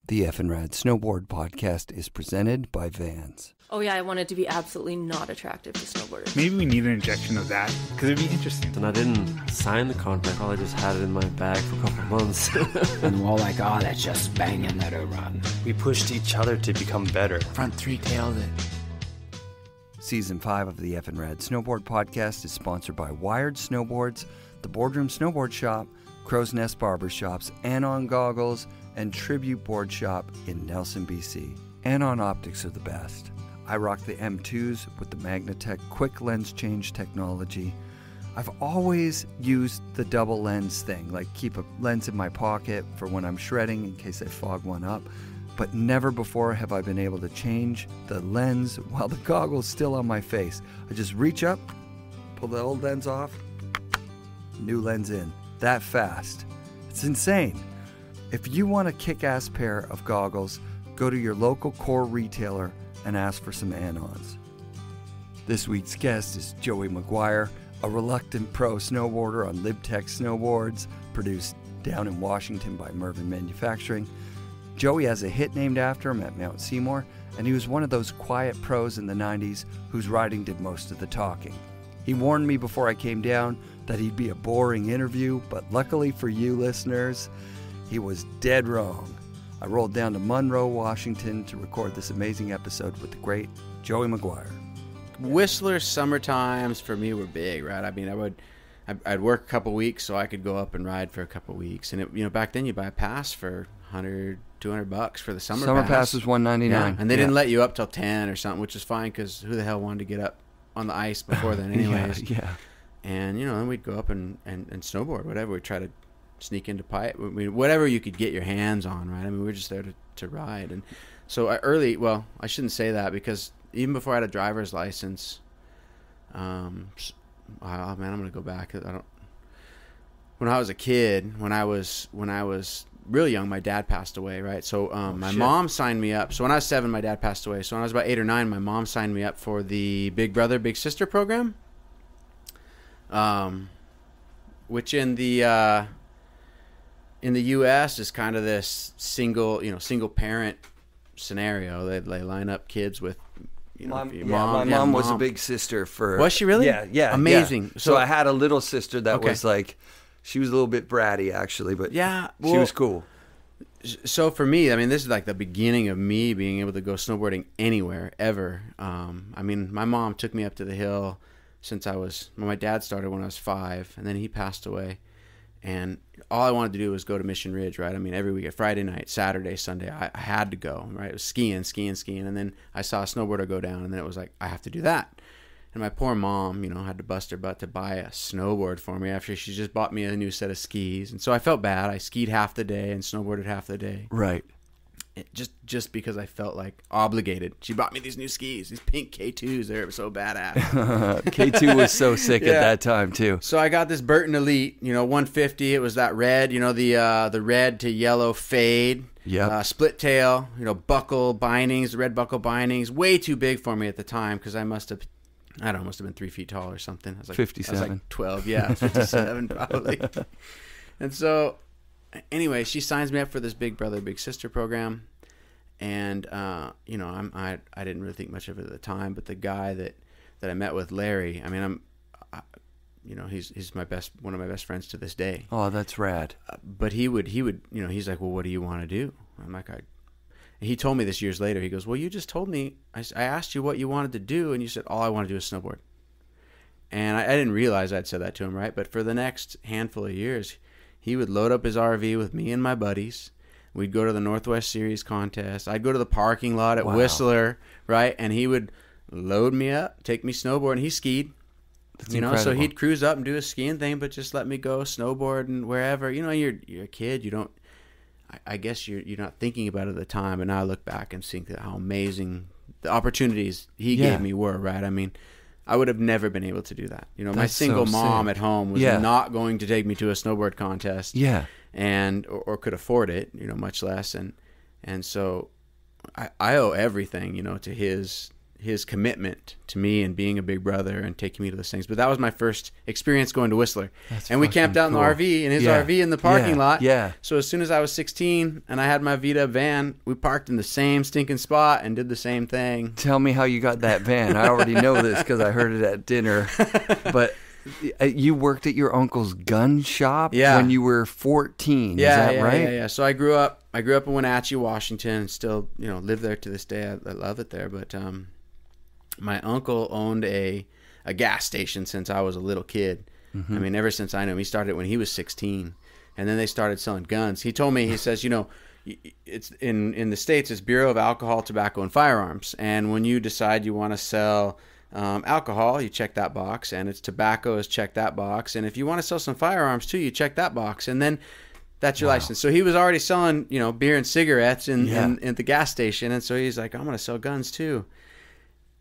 The FNRad Snowboard podcast is presented by Vans. Oh yeah, I wanted to be absolutely not attractive to snowboarders. Maybe we need an injection of that, because it'd be interesting. And I didn't sign the contract, probably just had it in my bag for a couple of months. And we're all like, oh, that's just bang and let her run. We pushed each other to become better. Front three-tailed it. Season 5 of the FNRad Snowboard podcast is sponsored by Wired Snowboards, the Boardroom Snowboard Shop, Crow's Nest Barbershops, Anon Goggles, and Tribute Board Shop in Nelson, BC. Anon Optics are the best. I rock the M2s with the Magnatech quick lens change technology. I've always used the double lens thing, like keep a lens in my pocket for when I'm shredding in case I fog one up, but never before have I been able to change the lens while the goggle's still on my face. I just reach up, pull the old lens off, new lens in. That fast. It's insane. If you want a kick-ass pair of goggles, go to your local core retailer and ask for some Anons. This week's guest is Joey McGuire, a reluctant pro snowboarder on Lib Tech snowboards, produced down in Washington by Mervyn Manufacturing. Joey has a hit named after him at Mount Seymour, and he was one of those quiet pros in the 90s whose riding did most of the talking. He warned me before I came down that he'd be a boring interview, but luckily for you listeners, he was dead wrong. I rolled down to Monroe, Washington to record this amazing episode with the great Joey McGuire. Whistler summer times for me were big, right? I mean, I'd work a couple weeks so I could go up and ride for a couple weeks. And it, back then you buy a pass for $100, $200 for the summer pass. Summer pass was $199. Yeah. And they didn't let you up till 10 or something, which is fine because who the hell wanted to get up on the ice before then anyways. Yeah. And, then we'd go up and snowboard, whatever. We'd try to sneak into pipe, whatever you could get your hands on, right? I mean, we were just there to ride. And so I shouldn't say that because even before I had a driver's license, I'm going to go back. When I was a kid, when I was really young, my dad passed away, right? So my mom signed me up. So when I was 7, my dad passed away. So when I was about 8 or 9, my mom signed me up for the Big Brother, Big Sister program, which in the U.S. is kind of this single parent scenario. They line up kids with, my mom was a big sister for. Was she really? Yeah. Amazing. Yeah. So I had a little sister that was like, she was a little bit bratty actually, but she was cool. So for me, I mean, this is like the beginning of me being able to go snowboarding anywhere ever. I mean, my mom took me up to the hill since my dad started when I was 5, and then he passed away. And all I wanted to do was go to Mission Ridge, right? I mean, every week, Friday night, Saturday, Sunday, I had to go, right? It was skiing. And then I saw a snowboarder go down, and then it was like, I have to do that. And my poor mom, had to bust her butt to buy a snowboard for me after she just bought me a new set of skis. And so I felt bad. I skied half the day and snowboarded half the day. Right. Just because I felt like obligated. She bought me these new skis, these pink K2s. They were so badass. K2 was so sick at that time too. So I got this Burton Elite, 150. It was that red, the red to yellow fade. Yeah. Split tail, buckle bindings, the red buckle bindings. Way too big for me at the time because I must have been 3 feet tall or something. I was like 57. I was like 12. Yeah, 57 probably. And so anyway, she signs me up for this Big Brother, Big Sister program. And, I didn't really think much of it at the time, but the guy that I met with, Larry, I mean, he's one of my best friends to this day. Oh, that's rad. But he would, he's like, well, what do you want to do? I'm like, he told me this years later. He goes, well, you just told me, I asked you what you wanted to do, and you said, all I want to do is snowboard. And I didn't realize I'd said that to him, right? But for the next handful of years, he would load up his RV with me and my buddies. We'd go to the Northwest Series contest. I'd go to the parking lot at Whistler, right? And he would load me up, take me snowboarding. He skied, That's incredible. So he'd cruise up and do his skiing thing, but just let me go snowboarding wherever. You're a kid. You don't. I guess you're not thinking about it at the time. And now I look back and think how amazing the opportunities he gave me were. Right? I mean, I would have never been able to do that. My single mom at home was not going to take me to a snowboard contest. Yeah. And or could afford it, much less. And so I owe everything, to his his commitment to me and being a big brother and taking me to those things. But that was my first experience going to Whistler. And we camped out in the RV, in his RV in the parking lot. Yeah. So as soon as I was 16 and I had my Vita van, we parked in the same stinking spot and did the same thing. Tell me how you got that van. I already know this because I heard it at dinner. But you worked at your uncle's gun shop when you were 14. Is that right? Yeah. So I grew up in Wenatchee, Washington. Still, live there to this day. I love it there. But my uncle owned a gas station since I was a little kid. Mm-hmm. I mean, ever since I knew him. He started when he was 16, and then they started selling guns. He told me, he says, it's in the States, it's Bureau of Alcohol, Tobacco, and Firearms, and when you decide you want to sell alcohol, you check that box, and it's tobacco is check that box, and if you want to sell some firearms too, you check that box, and then that's your license. So he was already selling beer and cigarettes in the gas station, and so he's like, I'm going to sell guns too.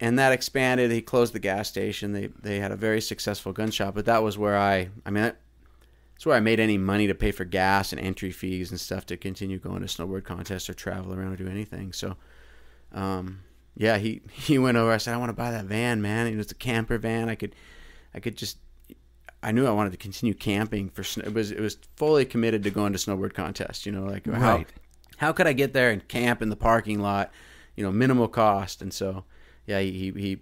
And that expanded. He closed the gas station. They had a very successful gun shop, but that was where that's where I made any money to pay for gas and entry fees and stuff to continue going to snowboard contests or travel around or do anything. So he went over. I said, I want to buy that van, man. It was a camper van. I knew I wanted to continue camping for it was fully committed to going to snowboard contests, how could I get there and camp in the parking lot, minimal cost. And so he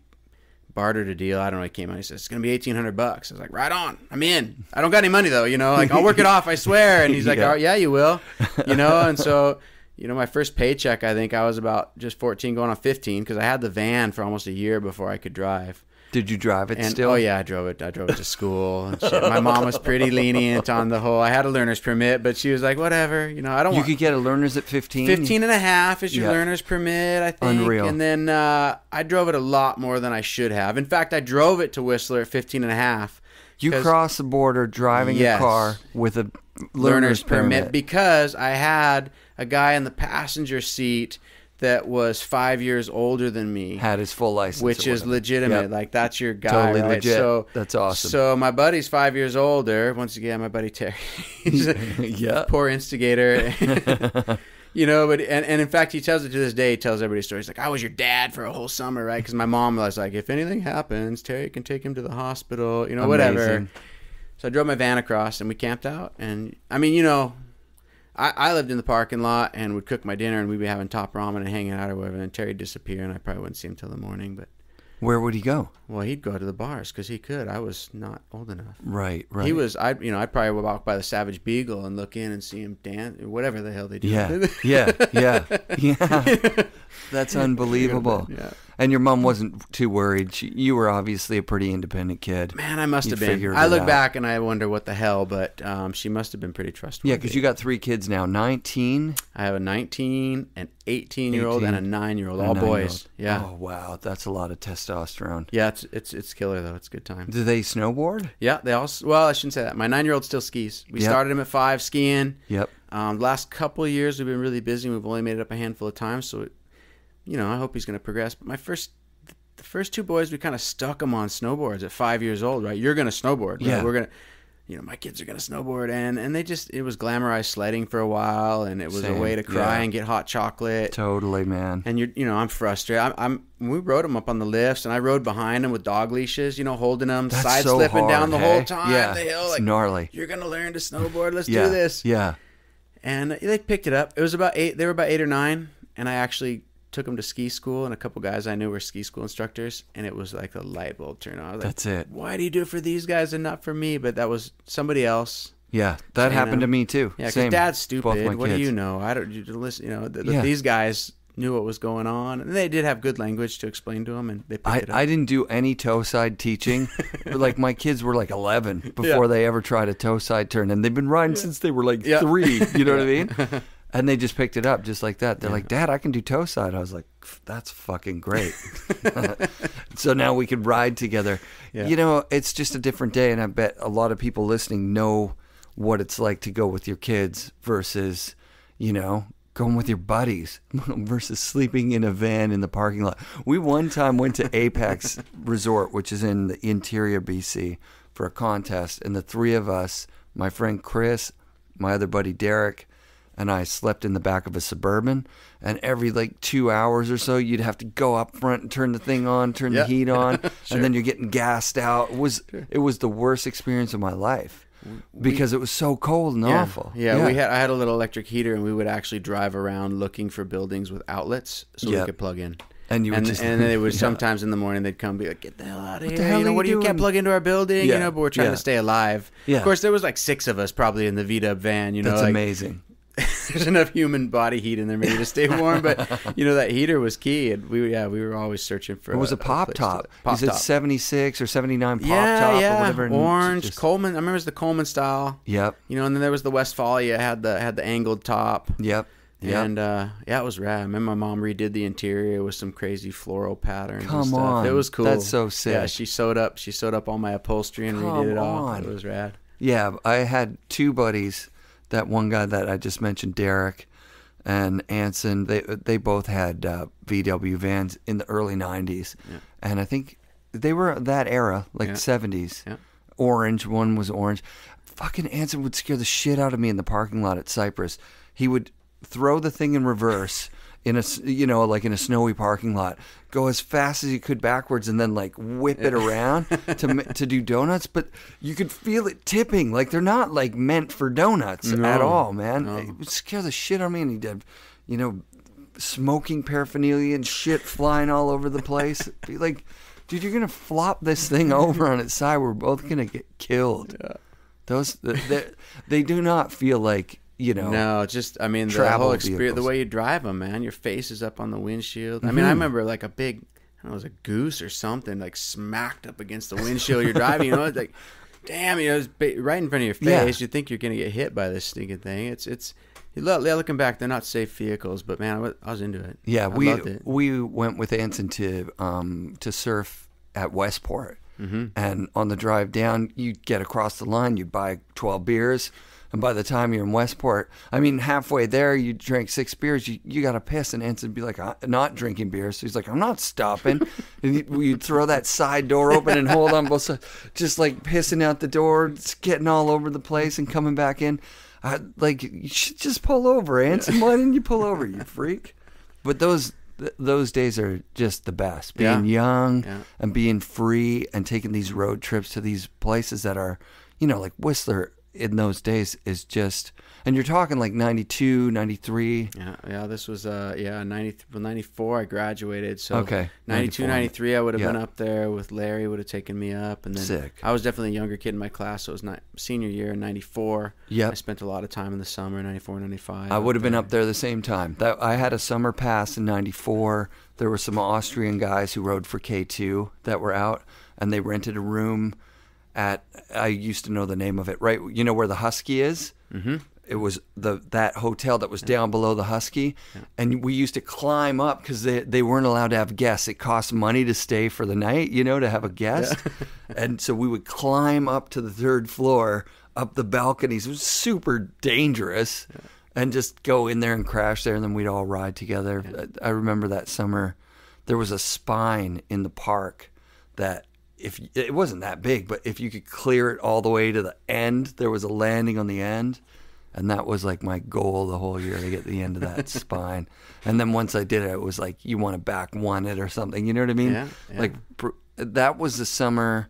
bartered a deal. I don't know. He came out. He says, it's going to be $1,800. I was like, right on. I'm in. I don't got any money though. I'll work it off. I swear. And he's like, oh yeah, you will, and so, my first paycheck, I think I was about just 14 going on 15 because I had the van for almost a year before I could drive. Did you drive it still? Oh yeah, I drove it. I drove it to school and shit. My mom was pretty lenient on the whole. I had a learner's permit, but she was like, whatever. You could get a learner's at 15? 15 and a half is your learner's permit, I think. Unreal. And then I drove it a lot more than I should have. In fact, I drove it to Whistler at 15 and a half. You crossed the border driving a car with a learner's permit because I had a guy in the passenger seat that was 5 years older than me. Had his full license. Which is legitimate. Yep. Like, that's your guy, totally right? legit. So, that's awesome. So my buddy's 5 years older. Once again, my buddy Terry. He's a poor instigator. But in fact, he tells it to this day. He tells everybody stories. Like, I was your dad for a whole summer, right? Because my mom was like, if anything happens, Terry can take him to the hospital, whatever. So I drove my van across, and we camped out. And, I lived in the parking lot and would cook my dinner, and we'd be having top ramen and hanging out or whatever. And Terry'd disappear, and I probably wouldn't see him till the morning. But where would he go? Well, he'd go to the bars because he could. I was not old enough. Right. He was. I'd probably walk by the Savage Beagle and look in and see him dance, whatever the hell they do. Yeah. That's unbelievable. Yeah. And your mom wasn't too worried. You were obviously a pretty independent kid. Man, I must have been. I look back and I wonder what the hell, but she must have been pretty trustworthy. Yeah, because you got 3 kids now. 19? I have a 19, an 18-year-old, and a 9-year-old. All boys. Yeah. Oh, wow. That's a lot of testosterone. Yeah, it's killer, though. It's a good time. Do they snowboard? Yeah, they all... Well, I shouldn't say that. My 9-year-old still skis. We started him at 5 skiing. Yep. Last couple of years, we've been really busy. We've only made it up a handful of times, so... I hope he's going to progress. But the first 2 boys, we kind of stuck them on snowboards at 5 years old, right? You're going to snowboard. Right? Yeah. We're going to, my kids are going to snowboard. And it was glamorized sledding for a while. And it was a way to cry and get hot chocolate. Totally, man. And I'm frustrated. We rode them up on the lifts, and I rode behind them with dog leashes, holding them, side slipping down the whole time. Yeah. The hill. It's gnarly. You're going to learn to snowboard. Let's do this. Yeah. And they picked it up. It was about 8. They were about 8 or 9. And I actually took them to ski school, and a couple guys I knew were ski school instructors, and it was like a light bulb turn on. I was like, that's it. Why do you do it for these guys and not for me? But that was somebody else. Yeah, that happened to me too. Yeah, because Dad's stupid. What kids. do you know? I don't. You listen. These guys knew what was going on, and they did have good language to explain to them, and they picked it up. I didn't do any toe side teaching. Like, my kids were like 11 before they ever tried a toe side turn, and they've been riding since they were like 3. You know what I mean? And they just picked it up just like that. They're like, Dad, I can do toe side. I was like, that's fucking great. So now we could ride together. Yeah. It's just a different day, and I bet a lot of people listening know what it's like to go with your kids versus, going with your buddies versus sleeping in a van in the parking lot. We one time went to Apex Resort, which is in the interior BC, for a contest, and the 3 of us, my friend Chris, my other buddy Derek, and I slept in the back of a Suburban, and every like 2 hours or so you'd have to go up front and turn the thing on, turn the heat on, and then you're getting gassed out. It was the worst experience of my life because it was so cold and awful. I had a little electric heater, and we would actually drive around looking for buildings with outlets so we could plug in. And then it was sometimes in the morning they'd come be like, get the hell out of here. What do you can't plug into our building? But we're trying to stay alive. Of course, there was like 6 of us probably in the V-dub van. That's like, amazing. There's enough human body heat in there maybe to stay warm, but that heater was key. And we were always searching for. It was a pop top. Is it 76 or 79 pop top or whatever? Orange Coleman. I remember it was the Coleman style. Yep. And then there was the Westphalia had the angled top. Yep. And it was rad. I remember my mom redid the interior with some crazy floral patterns. Come and stuff. on, it was cool. That's so sick. Yeah, she sewed up all my upholstery and redid it all. It was rad. Yeah, I had 2 buddies. That one guy that I just mentioned, Derek and Anson. They both had VW vans in the early '90s, and I think they were that era, like '70s. Yeah. Orange. One was orange. Fucking Anson would scare the shit out of me in the parking lot at Cypress. He would throw the thing in reverse in a snowy parking lot, go as fast as he could backwards, and then like whip it around to do donuts. But you could feel it tipping. Like they're not like meant for donuts at all, man. No. It would scare the shit out of me. And he'd have, smoking paraphernalia and shit flying all over the place. Be like, dude, you're gonna flop this thing over on its side. We're both gonna get killed. Yeah. They do not feel like. No, just the whole experience, the way you drive them, man. Your face is up on the windshield. I mean, I remember like a big, it was a goose or something, like smacked up against the windshield. You're driving, it's like, damn, it's right in front of your face. Yeah. You think you're gonna get hit by this stinking thing. It's. Looking back, they're not safe vehicles, but man, I was into it. Yeah, I loved it. We went with Anson to surf at Westport, and on the drive down, you'd get across the line, you'd buy 12 beers. And by the time you're in Westport, halfway there, you drink 6 beers, you got to piss. And Anson would be like, I'm not drinking beer. So he's like, I'm not stopping. And you'd throw that side door open and hold on both sides, just like pissing out the door, it's getting all over the place and coming back in. You should just pull over, Anson. Why didn't you pull over, you freak? But those days are just the best. Being young and being free and taking these road trips to these places that are, like Whistler in those days is just, and you're talking like 92, 93. Yeah, this was 94 I graduated, so okay, 92, 93 I would have been up there with Larry, would have taken me up, and then sick. I was definitely a younger kid in my class, so it was senior year in 94. I spent a lot of time in the summer, 94, 95. I would have been up there the same time. I had a summer pass in 94. There were some Austrian guys who rode for K2 that were out, and they rented a room I used to know the name of it, right? You know where the Husky is? Mm-hmm. It was that hotel that was down below the Husky. Yeah. And we used to climb up because they weren't allowed to have guests. It cost money to stay for the night, to have a guest. Yeah. And so we would climb up to the 3rd floor, up the balconies. It was super dangerous. Yeah. And just go in there and crash there, and then we'd all ride together. Yeah. I remember that summer, there was a spine in the park that, if it wasn't that big, but if you could clear it all the way to the end, there was a landing on the end, and that was like my goal the whole year, to get to the end of that spine. And then once I did it, it was like you want to back one it or something. You know what I mean? Yeah. Like that was the summer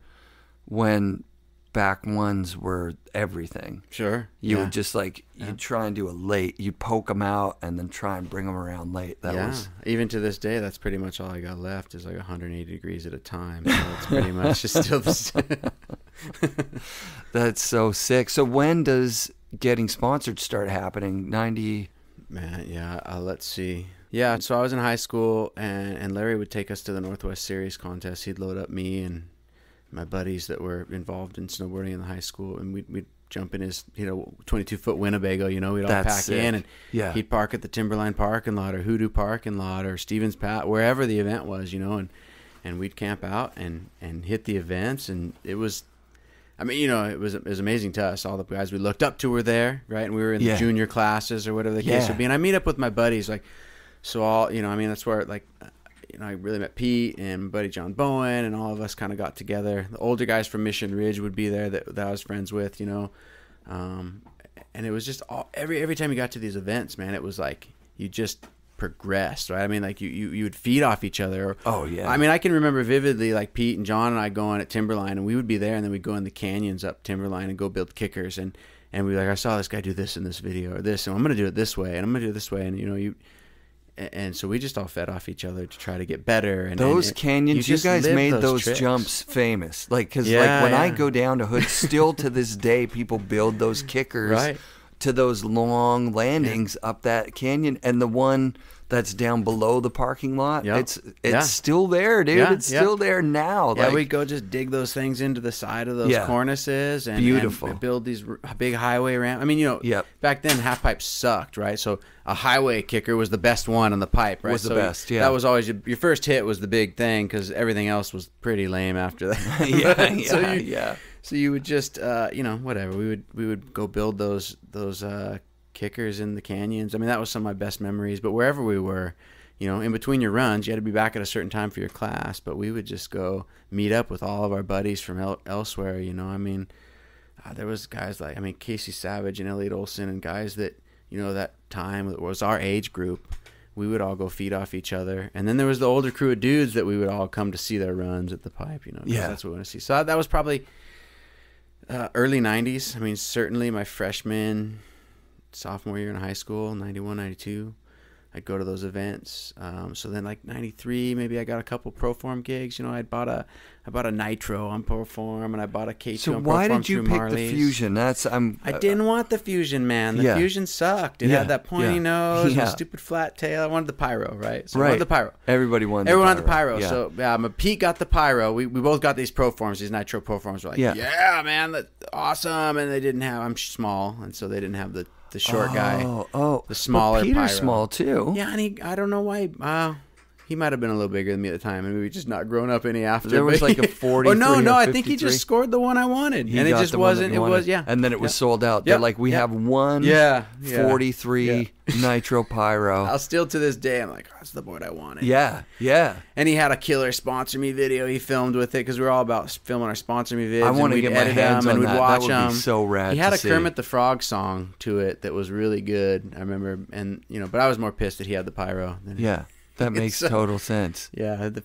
when back ones were everything. Sure. You would just you'd try and do a late. You'd poke them out and then try and bring them around late. That was even to this day. That's pretty much all I got left is like 180 degrees at a time. So it's pretty much just still the same. That's so sick. So when does getting sponsored start happening? 90. Man, yeah. Let's see. Yeah. So I was in high school, and Larry would take us to the Northwest Series contest. He'd load up me and my buddies that were involved in snowboarding in the high school, and we'd jump in his 22-foot Winnebago, we'd all pack sick. in, and he'd park at the Timberline parking lot or Hoodoo parking lot or Stevens Pat, wherever the event was, and we'd camp out and hit the events, and it was it was amazing to us. All the guys we looked up to were there, right? And we were in the junior classes or whatever the case would be, and I meet up with my buddies, so all that's where I really met Pete and my buddy John Bowen, and all of us kind of got together. The older guys from Mission Ridge would be there that I was friends with, and it was just every time you got to these events, man, it was like you just progressed, right? I mean, like you would feed off each other. Oh yeah. I mean, I can remember vividly like Pete and John and I going at Timberline, and we would be there, and then we'd go in the canyons up Timberline and go build kickers, and we'd be like, I saw this guy do this in this video or this, and I'm gonna do it this way, and I'm gonna do it this way, and and so we just all fed off each other to try to get better. And those canyons, you guys made those trips. jumps famous. Like, because like when I go down to Hood, still to this day, people build those kickers to those long landings up that canyon. And the one that's down below the parking lot, it's still there, dude. It's still there now. Yeah, like, we go just dig those things into the side of those cornices and build these big highway ramp. I mean, back then half pipes sucked, right? So a highway kicker was the best one on the pipe, right? Was the best, yeah. That was always your first hit was the big thing because everything else was pretty lame after that. So you would just, whatever. We would go build those kickers in the canyons. I mean, that was some of my best memories. But wherever we were, in between your runs, you had to be back at a certain time for your class. But we would just go meet up with all of our buddies from elsewhere. I mean, there was guys like Casey Savage and Elliot Olson and guys that that time it was our age group. We would all go feed off each other, and then there was the older crew of dudes that we would all come to see their runs at the pipe. That's what we want to see. So that was probably early 90s. I mean, certainly my freshman, sophomore year in high school, 91, 92, I'd go to those events. So then like 93, maybe I got a couple Proform gigs. I bought a Nitro on Proform, and I bought a K2 so on Proform. So why did you pick Marley's. the Fusion? I didn't want the Fusion, man. The Fusion sucked. It had that pointy nose and a stupid flat tail. I wanted the Pyro, right? So I wanted the Pyro. Everybody wanted the Pyro. Yeah. So Pete got the Pyro. We both got these Proforms, these Nitro Proforms. We're like, yeah man, that's awesome. And they didn't have, I'm small, and so they didn't have the short guy. The smaller Peter's Pyro. Small too. Yeah, and I don't know why. He might have been a little bigger than me at the time, and maybe just not grown up any after. There was like a 40. No, I think he just scored the one I wanted, and it just wasn't. It was and then it was sold out. They're like, we have one 43 Nitro Pyro. I'll still to this day, I'm like, that's the board I wanted. Yeah. And he had a killer Sponsor Me video he filmed with it because we were all about filming our Sponsor Me vids. I want to get my hands on and that. We'd watch that would be so rad. He had a see. Kermit the Frog song to it that was really good. I remember, and but I was more pissed that he had the Pyro. That makes total sense. Yeah, I had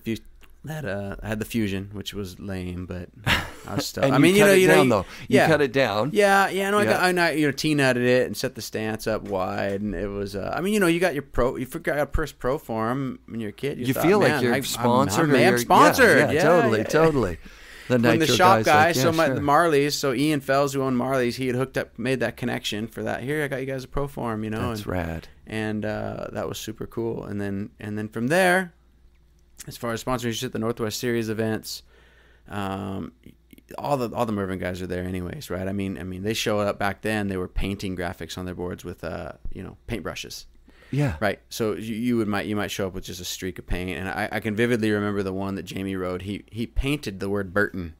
I had the Fusion, which was lame, but I was still. And I mean, you cut it down. You cut it down. Yeah. No, I T-nutted it and set the stance up wide, and it was. You got your pro. You forgot your first pro form when you're a kid. You feel like you're sponsored. I'm sponsored. Yeah, totally. When the shop guy, the Marleys, so Ian Fells, who owned Marleys, he had made that connection for that. Here, I got you guys a pro form, That's rad. And that was super cool. And then from there, as far as sponsorships at the Northwest Series events, all the Mervyn guys are there anyways, right? I mean, they showed up back then. They were painting graphics on their boards with paintbrushes. Yeah. Right. So you might show up with just a streak of paint, and I can vividly remember the one that Jamie rode. He painted the word Burton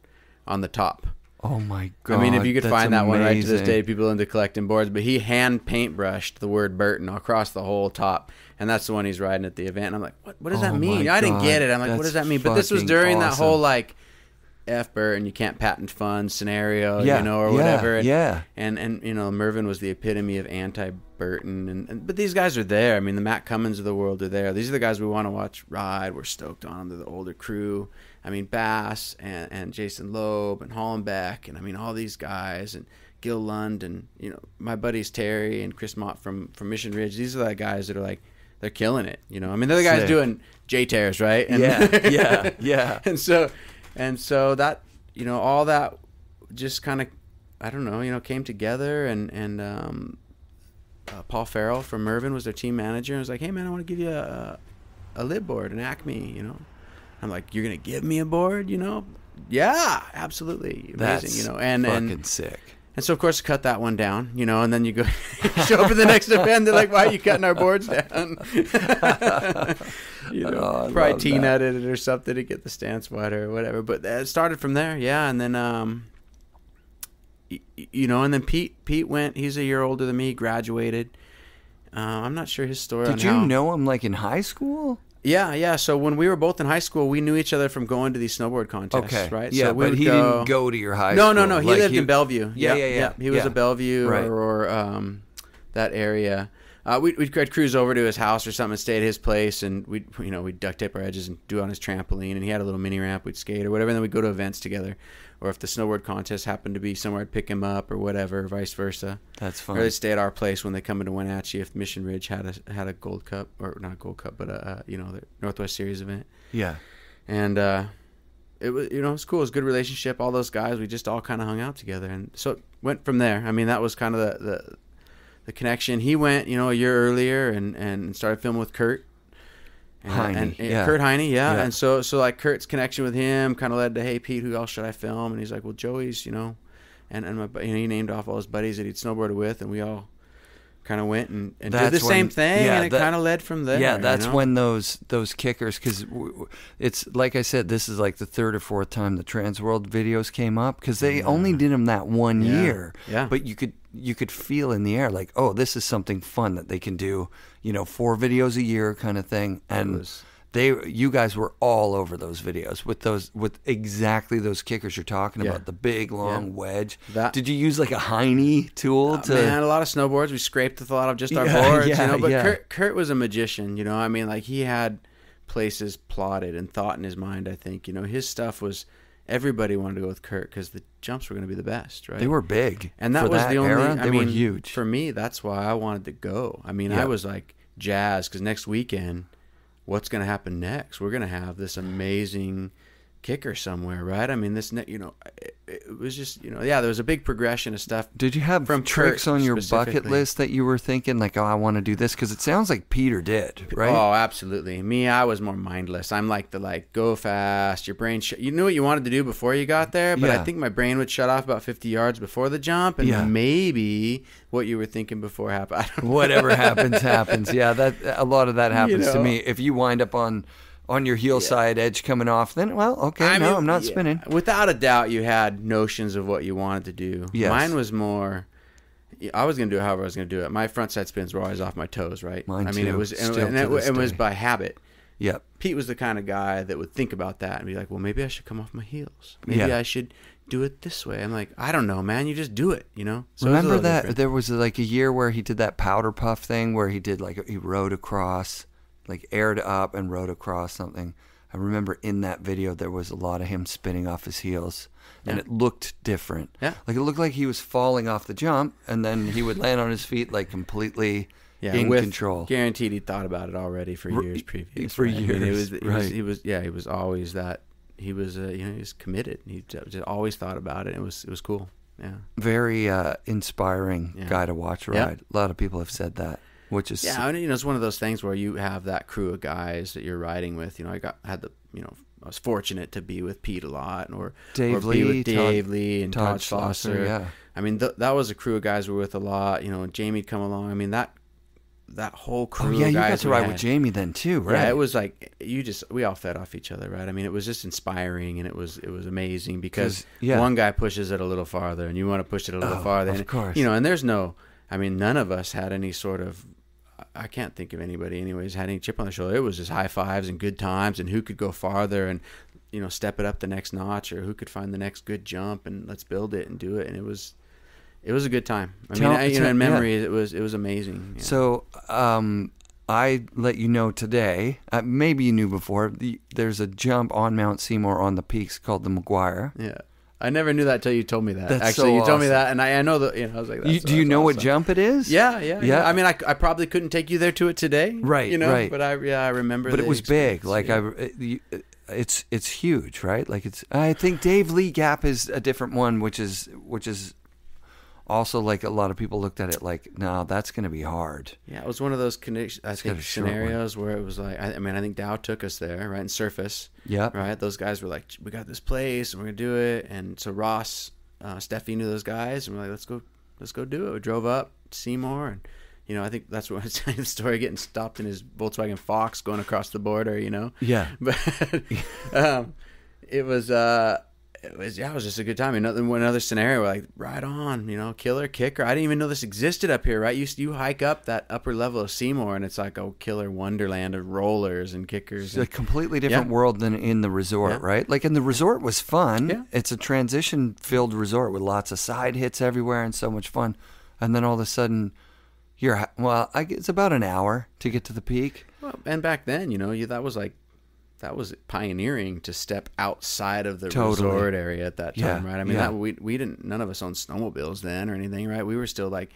on the top. Oh my God! I mean, if you could find that one right to this day, people into collecting boards. But he hand paintbrushed the word Burton across the whole top, and that's the one he's riding at the event. And I'm like, what does that mean? I didn't get it. I'm like, what does that mean? But this was during that whole like F Burton, you can't patent fund scenario, or whatever. And Mervyn was the epitome of anti-Burton. But these guys are there. I mean, the Matt Cummins of the world are there. These are the guys we want to watch ride. We're stoked on them. They're the older crew. I mean, Bass and Jason Loeb and Hollenbeck, and I mean, all these guys, and Gil Lund, and my buddies Terry and Chris Mott from Mission Ridge. These are the guys that are like, they're killing it. I mean, they're the guys doing J-tears, right? And yeah. And so that, all that just kind of, I don't know, came together, and Paul Farrell from Mervyn was their team manager, and was like, hey man, I want to give you a Lib board, an Acme, I'm like, you're going to give me a board, Yeah, absolutely. Amazing, That's fucking sick. And so, of course, cut that one down, and then you go show up at the next event. They're like, why are you cutting our boards down? Probably T-nutted it or something to get the stance wider or whatever. But it started from there, yeah. And then, and then Pete went. He's a year older than me. He graduated. I'm not sure his story. Did you know him like in high school? Yeah. So when we were both in high school, we knew each other from going to these snowboard contests, Okay. right? Yeah, so we but would he didn't go to your high school. No. He Like, lived in Bellevue. Yeah. He was a Bellevue Right. or that area. We'd cruise over to his house or something and stay at his place, and we'd duct tape our edges and do it on his trampoline, and he had a little mini ramp. We'd skate or whatever, and then we'd go to events together. Or if the snowboard contest happened to be somewhere, I'd pick him up or whatever, vice versa. That's fun. Or they'd stay at our place when they come into Wenatchee if Mission Ridge had a Gold Cup, or not a Gold Cup, but the Northwest Series event. Yeah. And it was it was cool. It was a good relationship. All those guys, we just all kind of hung out together, and so it went from there. I mean, that was kind of the connection. He went a year earlier and started filming with Kurt. And Kurt Heine, yeah. And so like Kurt's connection with him kind of led to, hey Pete, who else should I film? And he's like, well, Joey's, and he named off all his buddies that he'd snowboarded with, and we all kind of went and did the same thing, and it kind of led from there. Yeah, that's when those kickers, because it's like I said, this is like the third or fourth time the Transworld videos came up, because they only did them that one year. Yeah, but you could feel in the air like, oh, this is something fun that they can do, 4 videos a year kind of thing. And you guys were all over those videos with exactly those kickers you're talking about, the big long wedge. Did you use like a Heine tool to? Man, a lot of snowboards. We scraped with a lot of just our boards, But Kurt was a magician, I mean, like he had places plotted and thought in his mind. I think his stuff was. Everybody wanted to go with Kurt because the jumps were going to be the best, right? They were big, and that was the only. Era, they were huge for me. That's why I wanted to go. I mean, I was like jazzed because next weekend, what's going to happen next? We're going to have this amazing kicker somewhere, right? I mean, it was just there was a big progression of stuff. Did you have from tricks on your bucket list that you were thinking like, oh, I want to do this? Because it sounds like Peter did, right? Oh, absolutely. Me, I was more mindless. I'm like go fast. Your brain, you knew what you wanted to do before you got there, but I think my brain would shut off about 50 yards before the jump, and maybe what you were thinking before happened. I don't know. Whatever happens. Yeah, that a lot of that happens to me. If you wind up on your heel side edge coming off, then I'm not spinning. Without a doubt, you had notions of what you wanted to do. Yes. Mine was more. I was going to do it however I was going to do it. My front side spins were always off my toes, right? Mine I mean, too. It was by habit. Yep. Pete was the kind of guy that would think about that and be like, well, maybe I should come off my heels. Maybe I should do it this way. I'm like, I don't know, man. You just do it, So remember that different. There was like a year where he did that powder puff thing where he did he rode across. Like aired up and rode across something. I remember in that video there was a lot of him spinning off his heels, and it looked different. Yeah, like it looked like he was falling off the jump, and then he would land on his feet like completely in control. Guaranteed, he thought about it already for years previous. For years, he was always that. He was he was committed. He just always thought about it. It was cool. Yeah, very inspiring guy to watch ride. Yeah. A lot of people have said that. Which is it's one of those things where you have that crew of guys that you're riding with. I was fortunate to be with Pete a lot, or Dave Lee and Todd Schlosser. Yeah, I mean that was a crew of guys we were with a lot. And Jamie'd come along. I mean that whole crew. Oh yeah, of guys you got to ride with Jamie then too, right? Yeah, it was like we all fed off each other, right? I mean, it was just inspiring, and it was amazing because one guy pushes it a little farther, and you want to push it a little farther. Of course, and there's no. I mean, none of us had any sort of. I can't think of anybody anyways had any chip on the shoulder. It was just high fives and good times and who could go farther and step it up the next notch, or who could find the next good jump, and let's build it and do it. And it was a good time. In memory it was amazing. Yeah. So I let you know today, maybe you knew before, there's a jump on Mount Seymour on the peaks called the McGuire. Yeah. I never knew that until you told me that. That's Actually, so you told me awesome. that, and I know that. I was like, do you know awesome. what jump it is? Yeah. I mean, I probably couldn't take you there to it today, right? Right. But I remember. But it was big. Like it's huge, right? Like I think Dave Lee Gap is a different one, which is also like a lot of people looked at it like, no, that's going to be hard. Yeah, it was one of those scenarios where it was like, I think Dow took us there, right, in Surface. Yeah. Right, those guys were like, we got this place and we're going to do it. And so Ross, Steffi knew those guys, and we're like, let's go do it. We drove up to Seymour, and I think that's what it's the story, getting stopped in his Volkswagen Fox going across the border, Yeah. But it was it was just a good time. Another scenario, like right on, killer kicker. I didn't even know this existed up here, right? You hike up that upper level of Seymour, and it's like a killer wonderland of rollers and kickers. It's a completely different world than in the resort, right? Like, in the resort was fun. Yeah. It's a transition-filled resort with lots of side hits everywhere and so much fun. And then all of a sudden, it's about an hour to get to the peak. Well, and back then, that was pioneering to step outside of the resort area at that time, right? I mean, we didn't, none of us owned snowmobiles then or anything, right? We were still like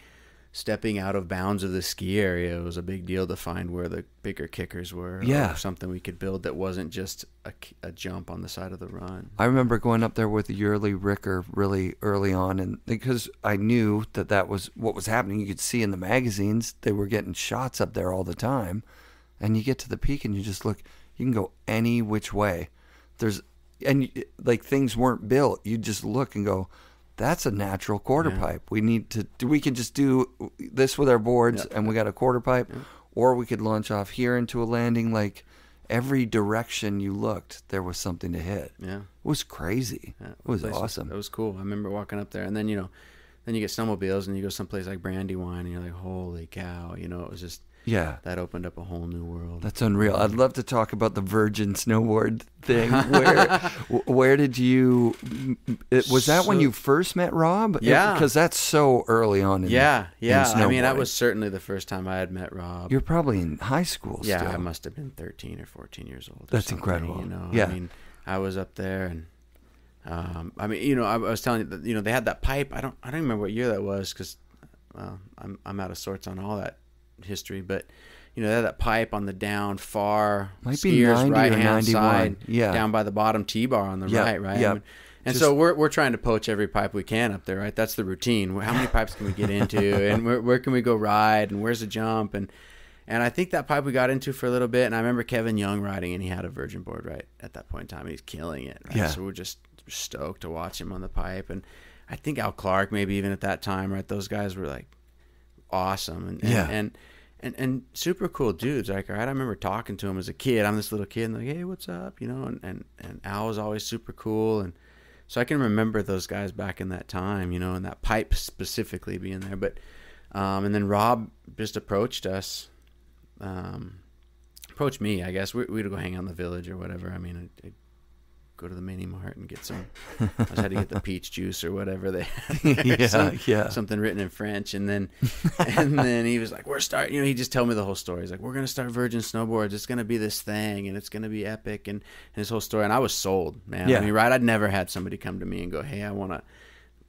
stepping out of bounds of the ski area. It was a big deal to find where the bigger kickers were, or something we could build that wasn't just a jump on the side of the run. I remember going up there with Yurley Ricker really early on, and because I knew that was what was happening. You could see in the magazines they were getting shots up there all the time, and you get to the peak and you just look. You can go any which way. Things weren't built. You just look and go, that's a natural quarter pipe. We can just do this with our boards, and we got a quarter pipe, or we could launch off here into a landing. Like, every direction you looked, there was something to hit. Yeah. It was crazy. Yeah, it was awesome. It was cool. I remember walking up there, and then, then you get snowmobiles, and you go someplace like Brandywine, and you're like, holy cow. It was just... Yeah, that opened up a whole new world. That's unreal. I'd love to talk about the Virgin Snowboard thing. Where did you? Was that when you first met Rob? Yeah, because that's so early on. In snowboarding. I mean, that was certainly the first time I had met Rob. You're probably in high school. Yeah, still. I must have been 13 or 14 years old. That's incredible. I mean, I was up there, and I was telling you that they had that pipe. I don't remember what year that was because I'm out of sorts on all that history, but they had that pipe on the down far skiers right hand side, down by the bottom T-bar on the right. Yeah. And so we're trying to poach every pipe we can up there, right? That's the routine. How many pipes can we get into, and where can we go ride, and where's the jump, and I think that pipe we got into for a little bit, and I remember Kevin Young riding, and he had a Virgin board right at that point in time, and he's killing it, right? Yeah. So we're just stoked to watch him on the pipe, and I think Al Clark maybe even at that time, right? Those guys were like awesome, and super cool dudes. Like, right, I remember talking to him as a kid. I'm this little kid, and like, hey, what's up? And Al was always super cool, and so I can remember those guys back in that time, and that pipe specifically being there. But and then Rob just approached us, approached me. I guess we'd go hang out in the village or whatever. I mean, I'd go to the mini mart and get some. I just had to get the peach juice or whatever they had. Something written in French, and then he was like, "We're starting." He just told me the whole story. He's like, "We're gonna start Virgin Snowboards. It's gonna be this thing, and it's gonna be epic." And his whole story, and I was sold, man. Yeah. I mean, right? I'd never had somebody come to me and go, "Hey, I want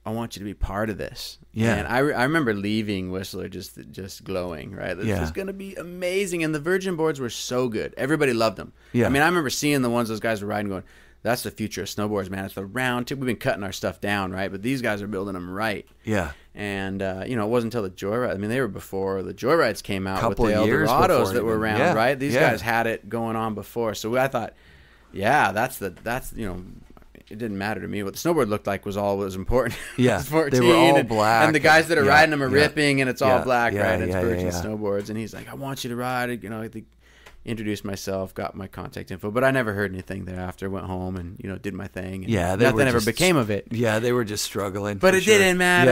you to be part of this." Yeah. And I remember leaving Whistler just glowing, right? This is going to be amazing. And the Virgin boards were so good. Everybody loved them. Yeah. I mean, I remember seeing the ones those guys were riding going, that's the future of snowboards, man. It's the round tip. We've been cutting our stuff down, right? But these guys are building them right. Yeah. And, it wasn't until the Joyride. I mean, they were before the Joyrides came out with the Eldorados that were around, right? These guys had it going on before. So I thought, it didn't matter to me. What the snowboard looked like was all that was important. Yeah, 14, they were all black. And the guys that are riding them are ripping, and it's all black, right? It's Virgin Snowboards. And he's like, I want you to ride. I think introduced myself, got my contact info, but I never heard anything thereafter. Went home and did my thing. And nothing ever became of it. Yeah, they were just struggling. But it didn't matter,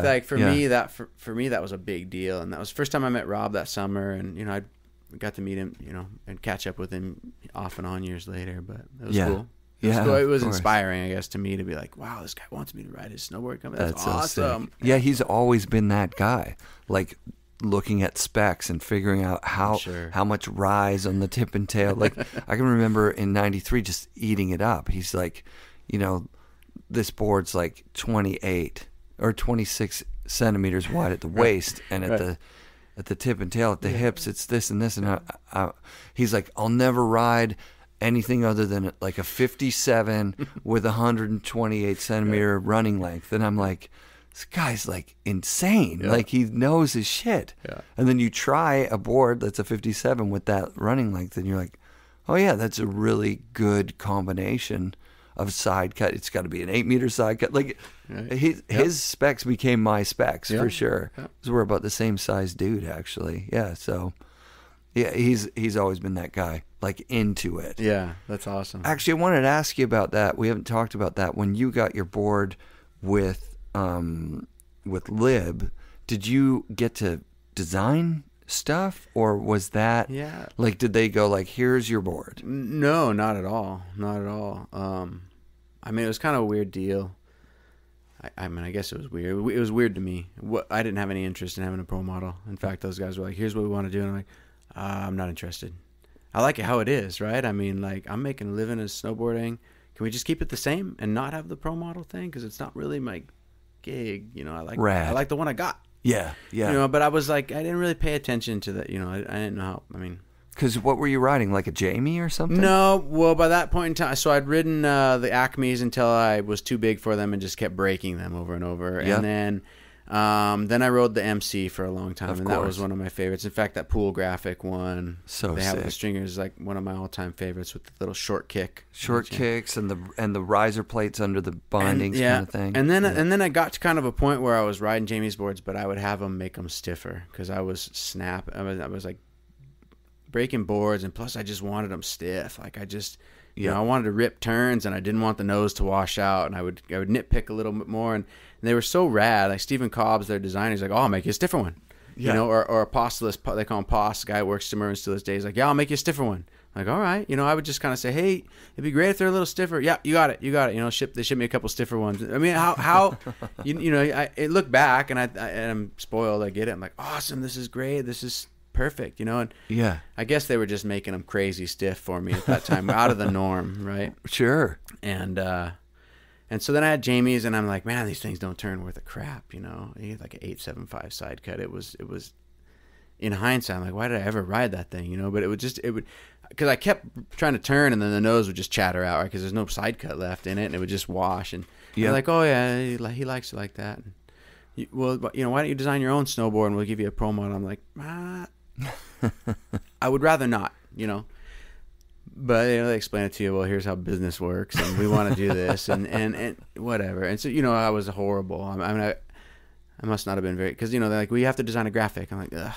like for me that was a big deal, and that was the first time I met Rob that summer, and I got to meet him, and catch up with him off and on years later. But it was cool. It was inspiring, I guess, to me to be like, wow, this guy wants me to ride his snowboard company. That's awesome. So he's always been that guy. Like, looking at specs and figuring out how much rise on the tip and tail. Like, I can remember in '93 just eating it up. He's like, this board's like 28 or 26 centimeters wide at the waist, and at the tip and tail, at the hips, it's this and this. And he's like, I'll never ride anything other than like a 57 with 128 centimeter running length. And I'm like, this guy's like insane. Yeah. Like, he knows his shit. Yeah. And then you try a board that's a 57 with that running length, and you're like, oh yeah, that's a really good combination of side cut. It's got to be an 8-meter side cut. Like, his specs became my specs for sure. Yeah. 'Cause we're about the same size dude, actually. Yeah. So Yeah, he's always been that guy, like into it. Yeah, that's awesome. Actually, I wanted to ask you about that. We haven't talked about that. When you got your board with Lib, did you get to design stuff, or was that like, did they go like, here's your board? No, not at all. Not at all. I mean, it was kind of a weird deal. I mean, I guess it was weird. It was weird to me. I didn't have any interest in having a pro model. In fact, those guys were like, here's what we want to do. And I'm like, I'm not interested. I like it how it is, right? I mean, like, I'm making a living as snowboarding. Can we just keep it the same and not have the pro model thing? Because it's not really my gig. You know, I like the one I got. Yeah. You know, but I was like, I didn't really pay attention to that. You know, I didn't know how. I mean, because what were you riding, like a Jamie or something? no. Well, by that point in time, so I'd ridden the Acme's until I was too big for them and just kept breaking them over and over. Yep. And then I rode the MC for a long time, Of and course. that was one of my favorites. In fact, that pool graphic one, So they have sick. the stringers, like one of my all-time favorites with the little short kick, Kicks and the riser plates under the bindings kind of thing. And then I got to kind of a point where I was riding Jamie's boards, but I would have them make them stiffer because I was I was like breaking boards, and plus I just wanted them stiff. Like I just, you know, I wanted to rip turns, and I didn't want the nose to wash out, and I would nitpick a little bit more, and they were so rad. Like Stephen Cobbs, their designer, he's like, "Oh, I'll make you a stiffer one." You know, or Apostolus, they call him Post, the guy who works at Mervyn's to this day. He's like, "Yeah, I'll make you a stiffer one." I'm like, all right. You know, I would just kind of say, "Hey, it'd be great if they're a little stiffer." Yeah, you got it. You know, they ship me a couple stiffer ones. I mean, how you know, I look back and I'm spoiled. I get it. I'm like, awesome. This is great. This is perfect. You know, and I guess they were just making them crazy stiff for me at that time, out of the norm, right? Sure. And so then I had Jamie's, and I'm like, man, these things don't turn worth a crap, you know. He had like an 875 side cut. It was in hindsight, I'm like, why did I ever ride that thing, you know? But it would because I kept trying to turn, and then the nose would just chatter out, right? Because there's no side cut left in it, and it would just wash. And they're like, oh yeah, he likes it like that. And well, you know, why don't you design your own snowboard, and we'll give you a pro model? I'm like, I would rather not, you know. But you know, they explain it to you. Well, here's how business works, and we want to do this, and whatever. And so, you know, I was horrible. I mean, I must not have been very, because you know, they're like, well, you have to design a graphic. I'm like, ugh.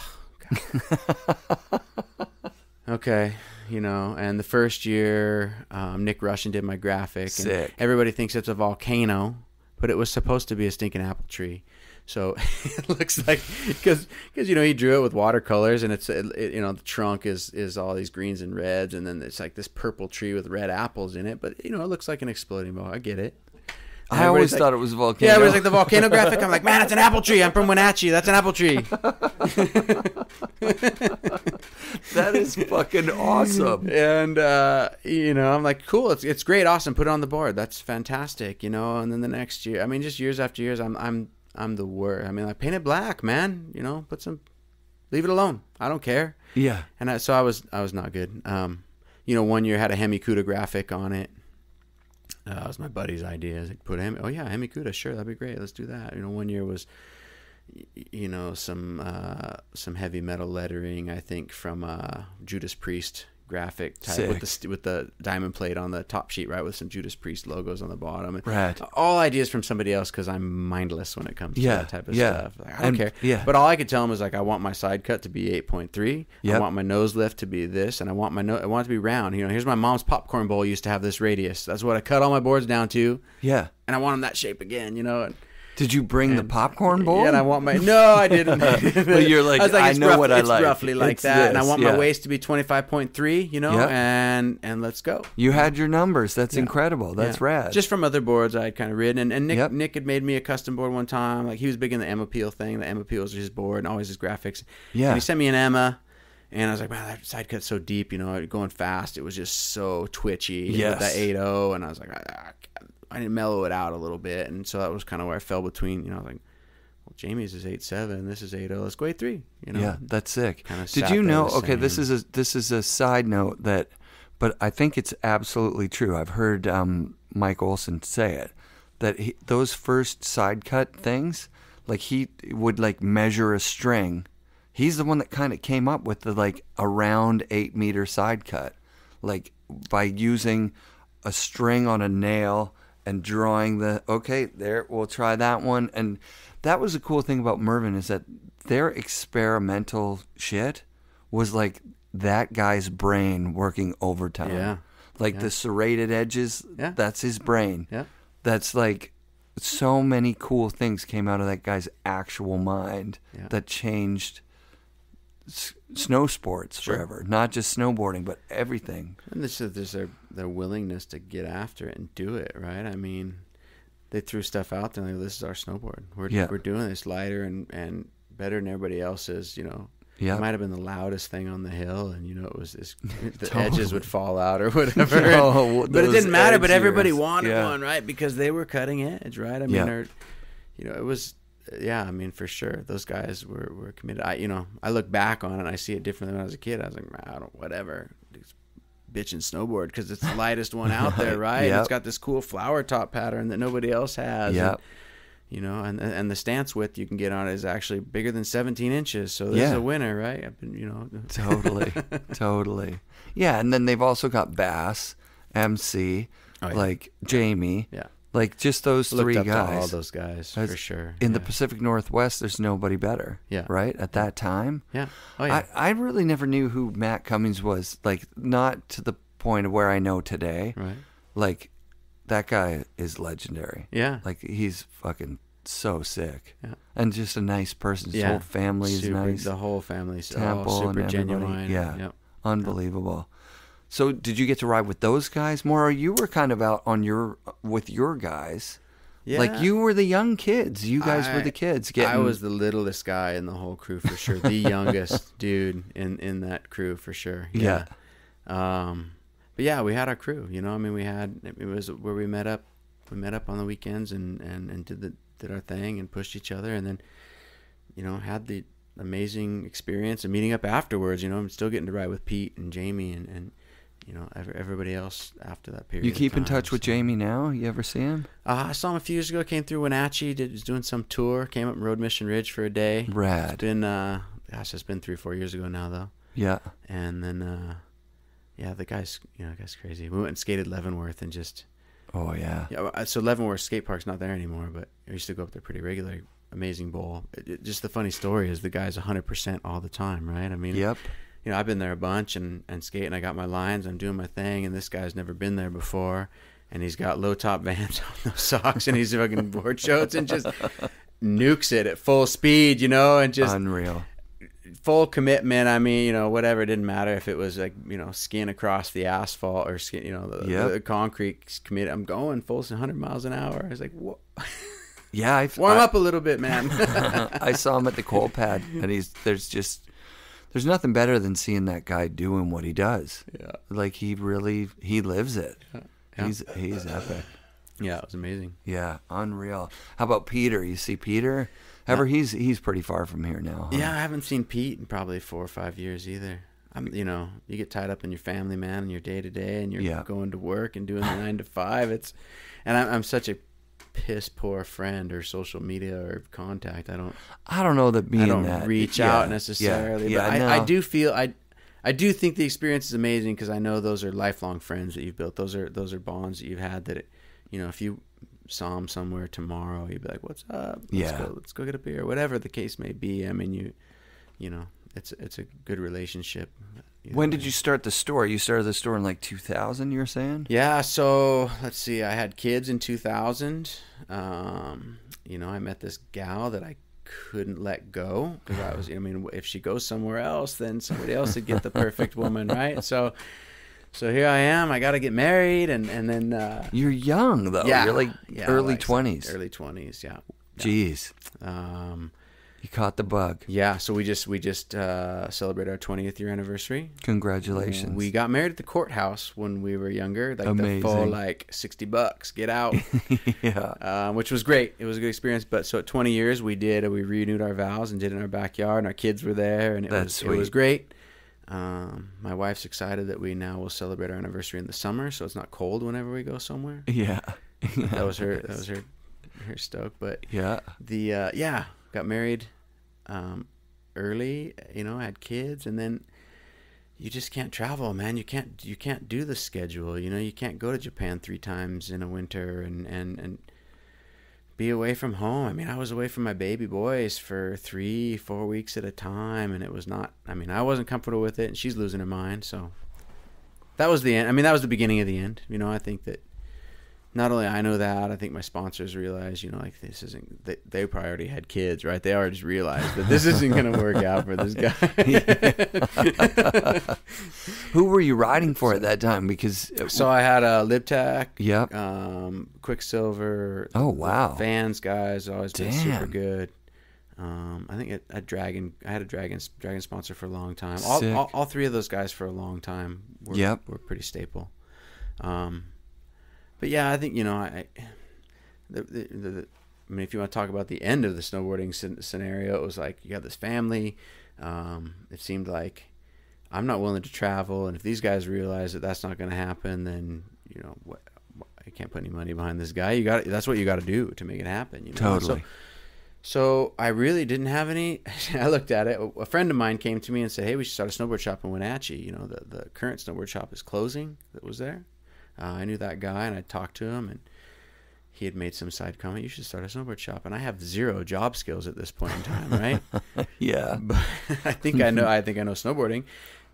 Okay, you know. And the first year, Nick Russian did my graphic. Sick. And everybody thinks it's a volcano, but it was supposed to be a stinking apple tree. So it looks like, because you know, he drew it with watercolors, and it's you know, the trunk is all these greens and reds, and then it's like this purple tree with red apples in it. But you know, it looks like an exploding ball. I get it. And I always like, thought it was a volcano. Yeah, it was like the volcano graphic. I'm like, man, it's an apple tree. I'm from Wenatchee. That's an apple tree. That is fucking awesome. And you know, I'm like, cool. It's great, awesome. Put it on the board. That's fantastic. You know. And then the next year, I mean, just years after years, I'm the worst. I mean, like, paint it black, man. You know, leave it alone. I don't care. Yeah. And I was not good. You know, one year I had a Hemikuda graphic on it. That was my buddy's idea. Like, Hemikuda, sure, that'd be great. Let's do that. You know, one year was, you know, some heavy metal lettering, I think, from Judas Priest graphic type with the diamond plate on the top sheet, right, with some Judas Priest logos on the bottom. And Rad. All ideas from somebody else, because I'm mindless when it comes to that type of stuff. Like, I don't care. Yeah. But all I could tell him was like, I want my side cut to be 8.3. Yep. I want my nose lift to be this, and I want I want it to be round. You know, here's my mom's popcorn bowl used to have this radius. That's what I cut all my boards down to. Yeah. And I want them that shape again. You know. Did you bring the popcorn bowl? Yeah, and I want my... No, I didn't. Well, you're like, I know what I like. It's roughly like it's that. this, and I want my waist to be 25.3, you know, and let's go. You had your numbers. That's incredible. That's rad. Just from other boards I'd kind of ridden. And Nick had made me a custom board one time. Like, he was big in the Emma Peel thing. The Emma Peel was his board and always his graphics. Yeah. And he sent me an Emma. And I was like, man, that side cut's so deep, you know, going fast. It was just so twitchy. With that 8.0. And I was like, I didn't mellow it out a little bit, and so that was kind of where I fell between. You know, like, well, Jamie's is 8.7, this is 8.0. Let's go 8.3. You know, yeah, that's sick. Kind of Did you know? Okay, this is a side note that, but I think it's absolutely true. I've heard Mike Olson say it, that those first side cut things, like he would like measure a string. He's the one that kind of came up with the like around 8 meter side cut, like by using a string on a nail and drawing we'll try that one. And that was the cool thing about Mervyn, is that their experimental shit was like that guy's brain working overtime. Yeah. Like the serrated edges, that's his brain. Yeah. That's like so many cool things came out of that guy's actual mind that changed snow sports forever. Not just snowboarding, but everything. And this is their willingness to get after it and do it, right? I mean, they threw stuff out there and like, this is our snowboard. We're doing this lighter and better than everybody else's, you know. Yeah. It might have been the loudest thing on the hill, and you know it was this. The edges would fall out or whatever, but it didn't matter. But everybody wanted one, right? Because they were cutting edge, right? I mean, you know, it was, I mean, for sure, those guys were committed. I look back on it, and I see it different than when I was a kid. I was like, I don't, whatever, bitching snowboard because it's the lightest one out there, right? It's got this cool flower top pattern that nobody else has. Yeah. You know, and the stance width you can get on it is actually bigger than 17 inches. So this is a winner, right? You know, totally. Yeah, and then they've also got Bass, MC, like Jamie. Yeah. Like just those three Looked up guys. to all those guys, for sure. In the Pacific Northwest, there's nobody better. Yeah. Right? At that time. Yeah. Oh, yeah. I really never knew who Matt Cummings was. Like, not to the point of where I know today. Right. Like, that guy is legendary. Yeah. Like, he's fucking so sick. Yeah. And just a nice person. His whole family is nice. The whole family's Temple super and genuine. Yeah. Yep. Unbelievable. So did you get to ride with those guys more, or you were kind of out on with your guys? Yeah. Like, you were the young kids. You guys were the kids. I was the littlest guy in the whole crew for sure. The youngest dude in that crew for sure. Yeah. But yeah, we had our crew, you know. I mean, it was where we met up. We met up on the weekends and did our thing and pushed each other, and then, you know, had the amazing experience of meeting up afterwards. You know, I'm still getting to ride with Pete and Jamie and you know, everybody else after that period. You keep in touch with Jamie now? You ever see him? I saw him a few years ago. Came through Wenatchee. Was doing some tour. Came up and rode Mission Ridge for a day. Rad. It's been, it's been 3 or 4 years ago now, though. Yeah. And then, the guy's crazy. We went and skated Leavenworth and just. Oh yeah. Yeah. So Leavenworth skate park's not there anymore, but I used to go up there pretty regularly. Amazing bowl. Just the funny story is the guy's 100% all the time, right? I mean. Yep. You know, I've been there a bunch and skate, and I got my lines. I'm doing my thing, and this guy's never been there before, and he's got low top Vans on, no socks, and he's fucking board shorts and just nukes it at full speed, you know, and just unreal, full commitment. I mean, you know, whatever. It didn't matter if it was like, you know, skiing across the asphalt or skiing, you know, the concrete. Commit. I'm going full 100 miles an hour. I was like, what? Yeah, warm up a little bit, man. I saw him at the coal pad, and there's nothing better than seeing that guy doing what he does. Yeah. Like, he lives it. Yeah. He's epic. Yeah, it was amazing. Yeah, unreal. How about Peter? You see Peter? He's pretty far from here now. Huh? Yeah, I haven't seen Pete in probably 4 or 5 years either. You know, you get tied up in your family, man, and your day to day, and you're going to work and doing the 9 to 5. I'm such a piss poor friend or social media or contact. I don't know that being I don't that reach out necessarily. But I do feel I do think the experience is amazing because I know those are lifelong friends that you've built. Those are bonds that you've had that you know, if you saw them somewhere tomorrow, you'd be like, "What's up? Let's go get a beer," whatever the case may be. I mean, you know, it's a good relationship. When did you start the store? You started the store in like 2000, you were saying? Yeah, so let's see. I had kids in 2000. You know, I met this gal that I couldn't let go because I mean, if she goes somewhere else, then somebody else would get the perfect woman, right? So here I am. I got to get married, and then you're young though. Yeah, you're like early 20s. Early 20s, yeah. Jeez. You caught the bug. Yeah, so we just celebrated our 20th year anniversary. Congratulations. We got married at the courthouse when we were younger. Like amazing. The full like $60. Get out. Yeah. Which was great. It was a good experience. But so at 20 years we renewed our vows and did it in our backyard, and our kids were there, and it was great. My wife's excited that we now will celebrate our anniversary in the summer, so it's not cold whenever we go somewhere. Yeah. That was her stoke. But got married early, you know, had kids, and then you just can't travel, man. You can't do the schedule, you know. You can't go to Japan 3 times in a winter and be away from home. I mean, I was away from my baby boys for 3-4 weeks at a time, and it was not, I mean, I wasn't comfortable with it, and she's losing her mind. So that was the end. I mean, that was the beginning of the end. You know, I think that not only I know that, I think my sponsors realize, you know, like this isn't, they probably already had kids, right? They already just realized that this isn't going to work out for this guy. Who were you riding for at that time? Because so I had a Lib Tech, yep, Quicksilver. Oh wow, Vans guys always been Damn. super good. I think I had a Dragon sponsor for a long time. Sick. All three of those guys for a long time were pretty staple. But yeah, I think, you know, I mean, if you want to talk about the end of the snowboarding scenario, it was like you got this family. It seemed like I'm not willing to travel, and if these guys realize that that's not going to happen, then, you know, I can't put any money behind this guy. That's what you got to do to make it happen. You know? Totally. So I really didn't have any. I looked at it. A friend of mine came to me and said, "Hey, we should start a snowboard shop in Wenatchee. You know, the current snowboard shop is closing that was there." I knew that guy, and I talked to him, and he had made some side comment, "You should start a snowboard shop." And I have zero job skills at this point in time, right? Yeah. But I think I know snowboarding.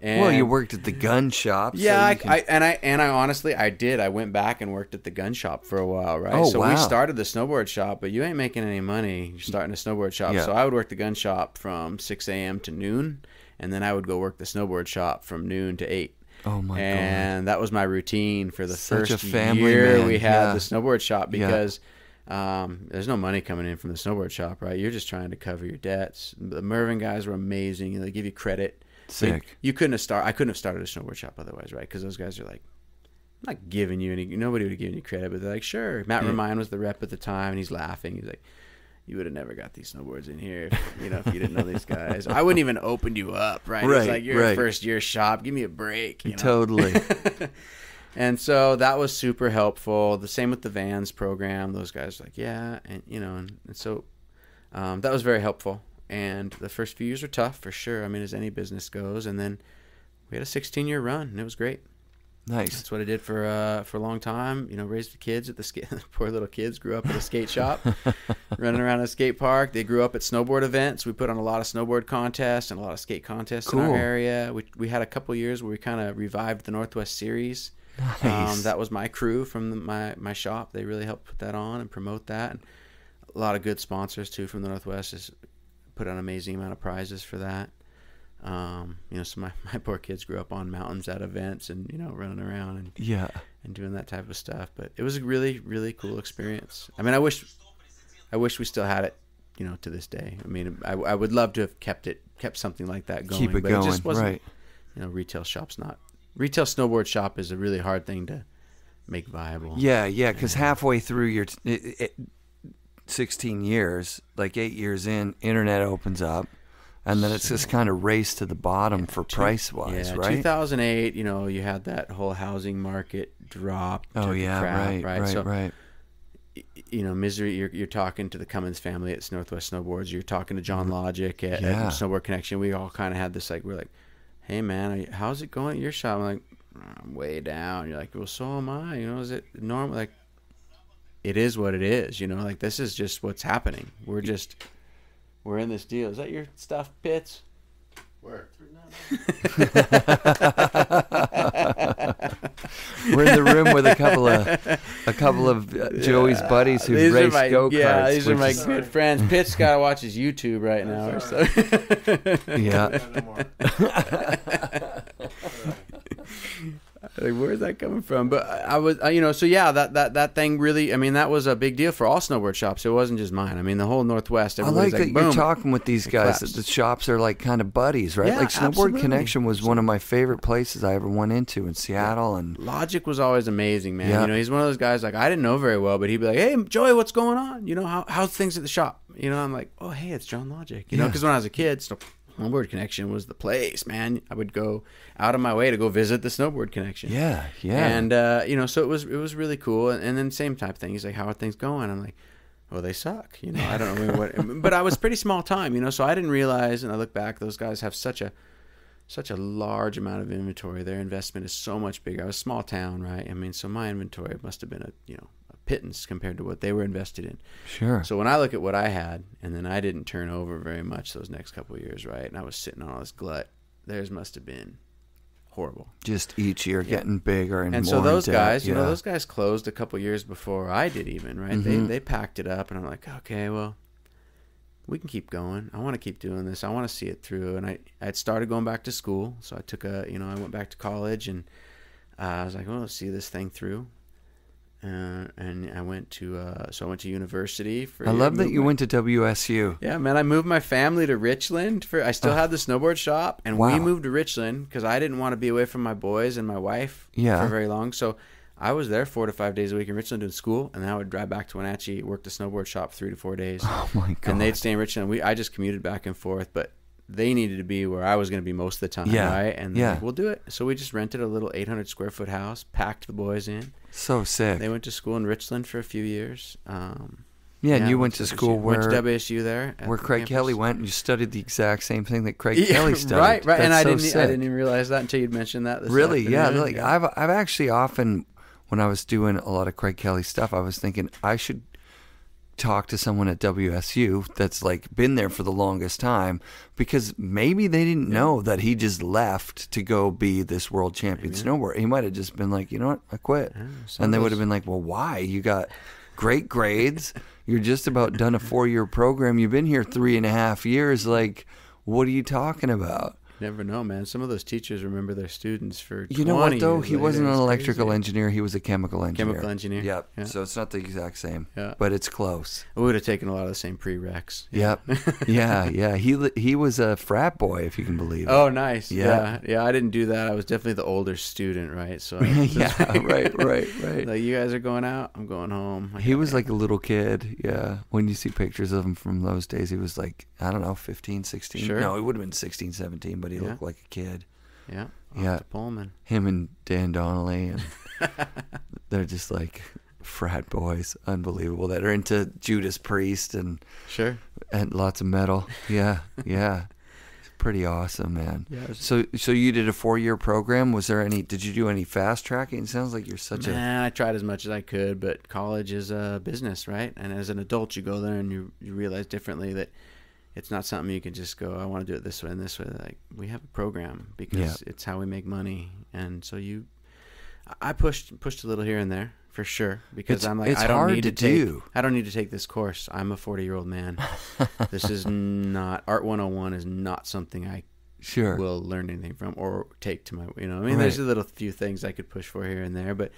And well, you worked at the gun shop. Yeah, so I honestly did. I went back and worked at the gun shop for a while, right? Oh, so wow. we started the snowboard shop, but you ain't making any money. You're starting a snowboard shop. Yeah. So I would work the gun shop from 6 a.m. to noon, and then I would go work the snowboard shop from noon to 8. Oh my god! And that was my routine for the Such a first family year man. we had Yeah. the snowboard shop, Yeah. because there's no money coming in from the snowboard shop, right? You're just trying to cover your debts. The Mervyn guys were amazing. They give you credit. Sick. I couldn't have started a snowboard shop otherwise, right? Because those guys are like, I'm not giving you any. Nobody would have given you credit, but they're like, sure. Matt Romine was the rep at the time, and he's laughing. He's like, you would have never got these snowboards in here, if you didn't know these guys. I wouldn't even opened you up, right? Right, It's like, you're right. a first year shop. Give me a break. You know? Totally. And so that was super helpful. The same with the Vans program. Those guys were like, yeah, and and so that was very helpful. And the first few years were tough for sure. I mean, as any business goes. And then we had a 16-year run, and it was great. Nice. That's what I did for a long time. Raised the kids at the skate. Poor little kids grew up at a skate shop, running around a skate park. They grew up at snowboard events. We put on a lot of snowboard contests and a lot of skate contests in our area. We had a couple years where we kind of revived the Northwest Series. Nice. That was my crew from my shop. They really helped put that on and promote that. And a lot of good sponsors too from the Northwest has put on an amazing amount of prizes for that. So my poor kids grew up on mountains at events and running around and doing that type of stuff. But it was a really, really cool experience. I mean, I wish we still had it, to this day. I mean, I would love to have kept something like that going. Keep it but going, it just wasn't, right? Retail snowboard shop is a really hard thing to make viable. Yeah, because halfway through your 16 years, like 8 years in, internet opens up, and then it's just kind of race to the bottom for price-wise, right? 2008, you had that whole housing market drop. Oh, yeah, crap, right. So, right. Misery, you're talking to the Cummins family at Northwest Snowboards. You're talking to John Logic at Snowboard Connection. We all kind of had this, we're like, hey, man, how's it going at your shop? I'm like, I'm way down. You're like, well, so am I. Is it normal? Like, it is what it is. This is just what's happening. We're in this deal. Is that your stuff, Pitts? Where? We're in the room with a couple of Joey's buddies who race go-karts. Yeah, these are my good friends. Pitt's got to watch his YouTube right now. Or so. Yeah. Like, where's that coming from? But I was, so yeah, that thing really, I mean, that was a big deal for all snowboard shops. It wasn't just mine. I mean, the whole Northwest. I like that boom, you're talking with these guys. That the shops are like kind of buddies, right? Yeah, like Snowboard absolutely. Connection was one of my favorite places I ever went into in Seattle. And Logic was always amazing, man. Yeah. He's one of those guys, like, I didn't know very well, but he'd be like, hey, Joey, what's going on? How's things at the shop? I'm like, oh, hey, it's John Logic. Because when I was a kid, Snowboard Connection was the place, man. I would go out of my way to go visit the Snowboard Connection. Yeah. And so it was really cool. And then same type thing. He's like, how are things going? I'm like, well, they suck. I don't know what. But I was pretty small time, so I didn't realize. And I look back, those guys have such a large amount of inventory. Their investment is so much bigger. I was a small town, right? I mean, so my inventory must have been a pittance compared to what they were invested in. Sure. So when I look at what I had, and then I didn't turn over very much those next couple of years, right? And I was sitting on all this glut. Theirs must have been horrible. Just each year getting bigger and more. And so those in debt. guys, you know, those guys closed a couple years before I did even, right? They packed it up, and I'm like, okay, well, we can keep going. I want to keep doing this. I want to see it through. And I had started going back to school, so I took I went back to college, and I was like, well, let's see this thing through. And I went to university for. I love that you went to WSU. Yeah, man, I moved my family to Richland. I still had the snowboard shop, and we moved to Richland because I didn't want to be away from my boys and my wife for very long. So I was there 4 to 5 days a week in Richland doing school, and then I would drive back to Wenatchee, work the snowboard shop 3 to 4 days. Oh my god! And they'd stay in Richland. I just commuted back and forth, but they needed to be where I was going to be most of the time, right? And they're like, we'll do it. So we just rented a little 800 square foot house, packed the boys in. So sick. They went to school in Richland for a few years. And you went to school went to WSU there, where Craig Kelly went, and you studied the exact same thing that Craig Kelly studied. Right. And I so didn't even realize that until you'd mentioned that. Really? Yeah. Like I've actually often, when I was doing a lot of Craig Kelly stuff, I was thinking I should talk to someone at WSU that's like been there for the longest time, because maybe they didn't know that he just left to go be this world champion snowboarder. He might have just been like, you know what, I quit. And they would have been like, well, why? You got great grades. You're just about done a 4-year program. You've been here 3.5 years. Like, what are you talking about? Never know, man. Some of those teachers remember their students for 20 years. You know what, though? He later. wasn't an electrical engineer. He was a chemical engineer. Chemical engineer. Yep. Yeah. So it's not the exact same, Yeah. but it's close. We would have taken a lot of the same prereqs. Yep. Yeah. He was a frat boy, if you can believe it. Oh, nice. Yeah. Yeah. I didn't do that. I was definitely the older student, right? So right. Like, you guys are going out, I'm going home. He was like a little kid. Yeah. When you see pictures of him from those days, he was like, I don't know, 15, 16. Sure. No, he would have been 16, 17, but he looked like a kid. Yeah. Yeah. Pullman. Him and Dan Donnelly, and they're just like frat boys, unbelievable, that are into Judas Priest and lots of metal. Yeah. It's pretty awesome, man. Yeah. So you did a 4-year program. Did you do any fast tracking? It sounds like you're I tried as much as I could, but college is a business, right? And as an adult, you go there and you realize differently that it's not something you can just go, I want to do it this way and this way. Like, we have a program because it's how we make money. And so I pushed a little here and there for sure, because I'm like, I don't need to take this course. I'm a 40-year-old man. This is not Art 101 is not something I will learn anything from or take to my, there's a little few things I could push for here and there, but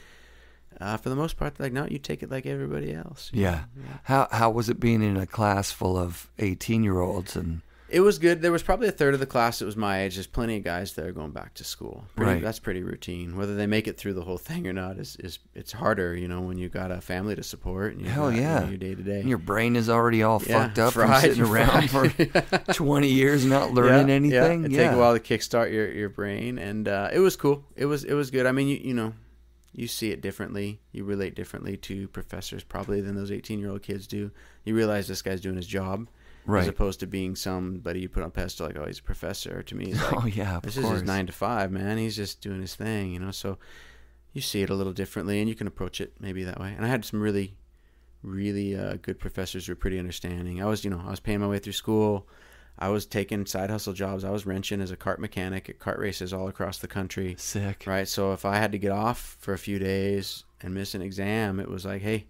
for the most part, like, no, you take it like everybody else. Yeah. How was it being in a class full of 18-year-olds? And it was good. There was probably a third of the class that was my age. There's plenty of guys there going back to school. That's pretty routine. Whether they make it through the whole thing or not is it's harder, when you got a family to support and your day to day. And your brain is already all fucked up from sitting around for 20 years not learning anything. It takes a while to kickstart your brain, and it was cool. It was good. I mean, you see it differently. You relate differently to professors probably than those 18-year-old kids do. You realize this guy's doing his job, as opposed to being somebody you put on a pedestal like, oh, he's a professor. To me, it's like, this is his 9 to 5, man. He's just doing his thing, So you see it a little differently, and you can approach it maybe that way. And I had some really, really good professors who were pretty understanding. I was paying my way through school. I was taking side hustle jobs. I was wrenching as a kart mechanic at kart races all across the country. Sick. Right? So if I had to get off for a few days and miss an exam, it was like, hey,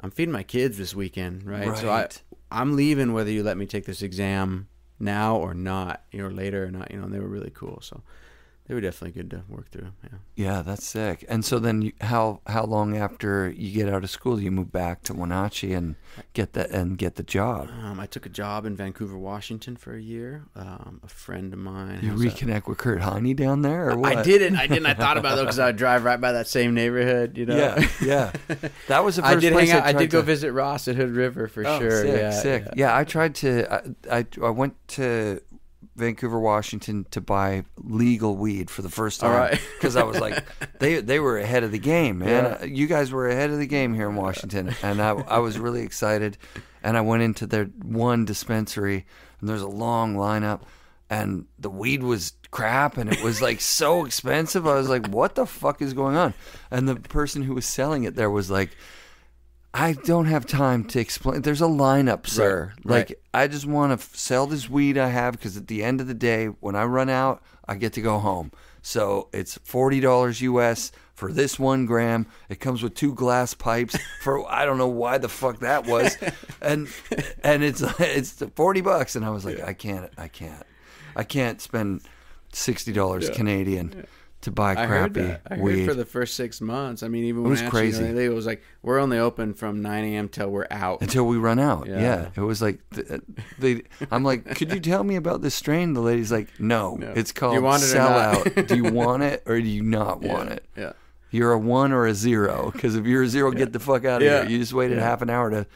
I'm feeding my kids this weekend, right? So I'm leaving whether you let me take this exam now or not, later or not, and they were really cool. So they were definitely good to work through. Yeah, that's sick. And so then, how long after you get out of school do you move back to Wenatchee and get the job? I took a job in Vancouver, Washington for a year. A friend of mine. You reconnect with Kurt Heine down there, or what? I didn't. I thought about it because I would drive right by that same neighborhood. Yeah. That was the first I did place hang out. I did go visit Ross at Hood River for sure. Sick. Yeah, I tried to. I went to Vancouver, Washington to buy legal weed for the first time, because I was like, they were ahead of the game, man. Yeah. You guys were ahead of the game here in Washington, and I was really excited. And I went into their one dispensary, and there's a long lineup, and the weed was crap, and it was like so expensive. I was like, what the fuck is going on? And the person who was selling it there was like, I don't have time to explain. There's a lineup, sir. Right. Like, I just want to sell this weed I have because at the end of the day, when I run out, I get to go home. So it's $40 US for this 1 gram. It comes with 2 glass pipes for I don't know why the fuck that was, and it's $40. And I was like, I can't spend $60 Canadian. To buy crappy weed. I weed. heard for the first 6 months. I mean, even when it was crazy. It was like we're only open from 9 a.m. till we're out. Until we run out. Yeah. It was like I'm like, could you tell me about this strain? The lady's like, no. It's called sellout. Do you want it or do you not want it? Yeah. You're a 1 or a 0 because if you're a 0, get the fuck out of here. You just waited half an hour to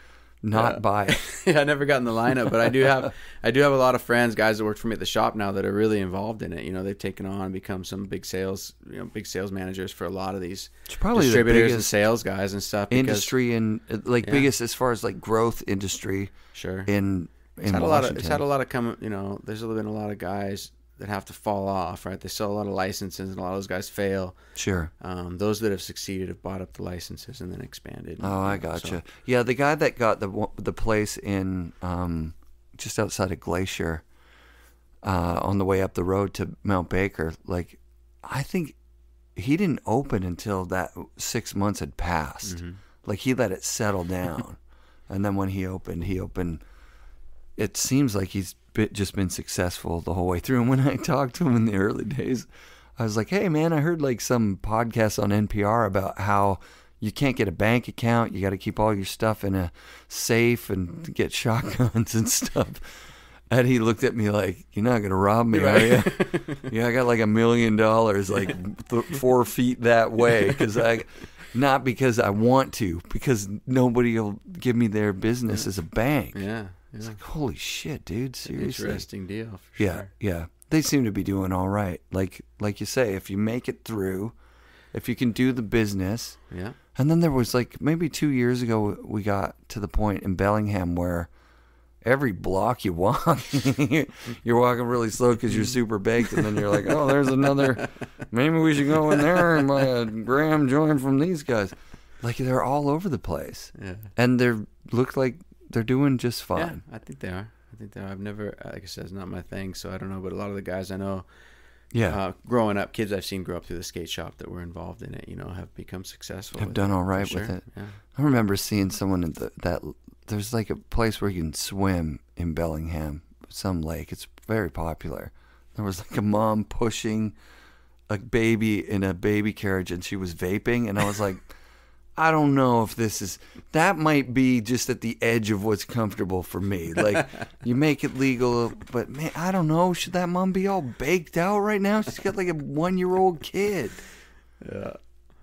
not buy it. Yeah, I never got in the lineup, but I do have a lot of friends, guys that work for me at the shop now that are really involved in it. You know, they've taken on and become some big sales managers for a lot of these distributors and sales guys and stuff. Industry and biggest as far as like growth industry. Sure. In Washington. It's had a lot of come. You know, there's been a lot of guys that have to fall off, right? They sell a lot of licenses, and a lot of those guys fail. Sure. Those that have succeeded have bought up the licenses and then expanded. Oh, I gotcha. Yeah, the guy that got the place in just outside of Glacier, on the way up the road to Mount Baker, like I think he didn't open until that 6 months had passed. Mm-hmm. Like he let it settle down, and then when he opened. It seems like he's just been successful the whole way through. And when I talked to him in the early days, I was like, hey, man, I heard like some podcast on NPR about how you can't get a bank account. You got to keep all your stuff in a safe and get shotguns and stuff. And he looked at me like, you're not going to rob me, are you? Yeah, I got like $1 million, like 4 feet that way. Not because I want to, because nobody will give me their business as a bank. Yeah. It's like, holy shit, dude, seriously. Interesting deal, for sure. Yeah. They seem to be doing all right. Like you say, if you make it through, if you can do the business. Yeah. And then there was like maybe 2 years ago, we got to the point in Bellingham where every block you walk, you're walking really slow because you're super baked. And then you're like, oh, there's another, maybe we should go in there and buy a gram joint from these guys. Like they're all over the place. Yeah. And look like they're doing just fine. Yeah, I think they are. I've never, like I said, it's not my thing, so I don't know. But a lot of the guys I know, growing up, kids I've seen grow up through the skate shop that were involved in it, have become successful. Have done all right with it. Yeah. I remember seeing someone that there's like a place where you can swim in Bellingham, some lake. It's very popular. There was like a mom pushing a baby in a baby carriage, and she was vaping, and I was like, I don't know if that might be just at the edge of what's comfortable for me. Like, you make it legal, but man, I don't know. Should that mom be all baked out right now? She's got like a 1-year-old kid. Yeah.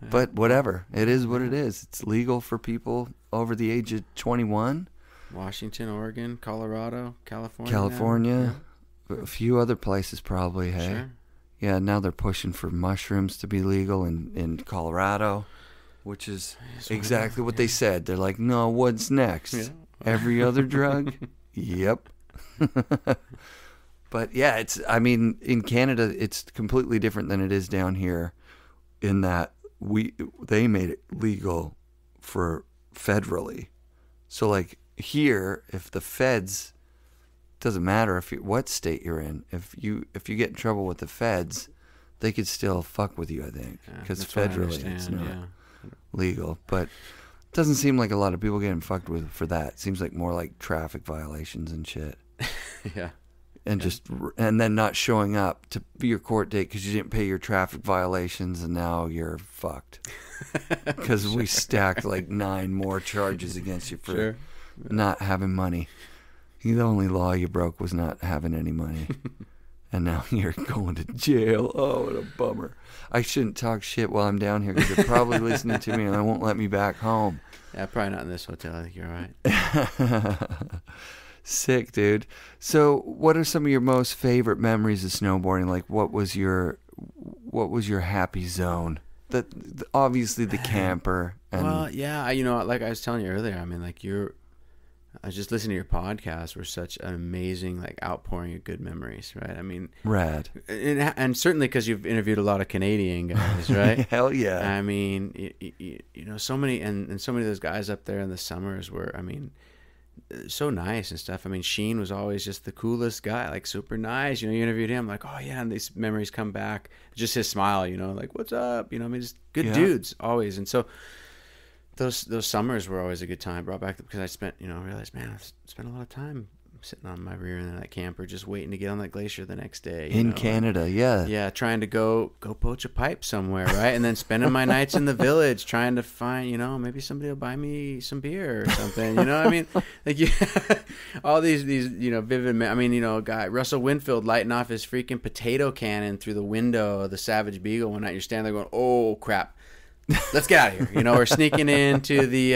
But whatever. It is what it is. It's legal for people over the age of 21. Washington, Oregon, Colorado, California. California. Yeah. A few other places probably, hey? Sure. Yeah, now they're pushing for mushrooms to be legal in Colorado. Which is exactly what they said. They're like, no, what's next? Yeah. Every other drug? Yep. But yeah, in Canada, it's completely different than it is down here in that they made it legal for federally. So like here, if the feds, doesn't matter what state you're in, if you get in trouble with the feds, they could still fuck with you, I think. Because federally it's not. Yeah. Legal, but it doesn't seem like a lot of people getting fucked with for that. It seems like more like traffic violations and shit. Yeah. And then not showing up to your court date because you didn't pay your traffic violations, and now you're fucked because we stacked like 9 more charges against you for not having money. The only law you broke was not having any money. And now you're going to jail. Oh, what a bummer. I shouldn't talk shit while I'm down here because they're probably listening to me and they won't let me back home. Yeah, probably not in this hotel. I think you're right. Sick, dude. So what are some of your most favorite memories of snowboarding? Like, what was your happy zone? Obviously the camper. And well, yeah, like I was telling you earlier, I mean, like I was just listening to your podcast were such an amazing like outpouring of good memories, right? I mean, Rad. And certainly because you've interviewed a lot of Canadian guys, right? Hell yeah. I mean, you know, so many and so many of those guys up there in the summers were, I mean, so nice and stuff. I mean, Sheen was always just the coolest guy, like super nice. You know, you interviewed him, like, oh yeah, and these memories come back. Just his smile, you know, like, what's up? You know, I mean, just good dudes always. And so those summers were always a good time. Brought back because I spent, you know, I realized, man, I've spent a lot of time sitting on my rear end of that camper, just waiting to get on that glacier the next day. In Canada, yeah, trying to go poach a pipe somewhere, right? And then spending my nights in the village, trying to find, you know, maybe somebody will buy me some beer or something. You know what I mean? Like all these, you know, vivid. I mean, you know, guy Russell Winfield lighting off his freaking potato cannon through the window of the Savage Beagle one night. You're standing there going, oh crap. Let's get out of here. You know, we're sneaking into the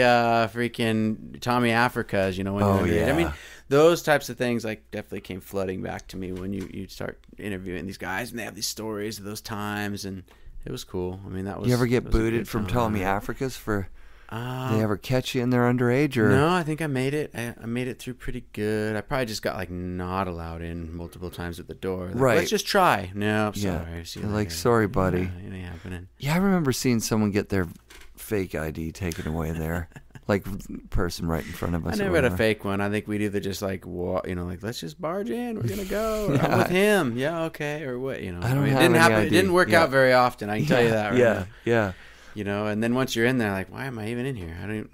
freaking Tommy Africas, you know. I mean, those types of things like definitely came flooding back to me when you start interviewing these guys and they have these stories of those times, and it was cool. I mean, that was. You ever get booted from Tommy Africa's for? They ever catch you in there underage or? No, I think I made it. I made it through pretty good. I probably just got like not allowed in multiple times at the door. Like, right. Let's just try. No, sorry. See you like, sorry, buddy. Yeah, it ain't happening. Yeah, I remember seeing someone get their fake ID taken away there. Like person right in front of us. I never had a fake one. I think we'd either just like walk, you know, like let's just barge in. We're gonna go. Or, I'm with him. Yeah, okay, or what? You know, I don't mean, have it didn't any happen. idea. It didn't work out very often. I can tell you that. Right now. Yeah. You know, and then once you're in there, like, why am I even in here? I don't even.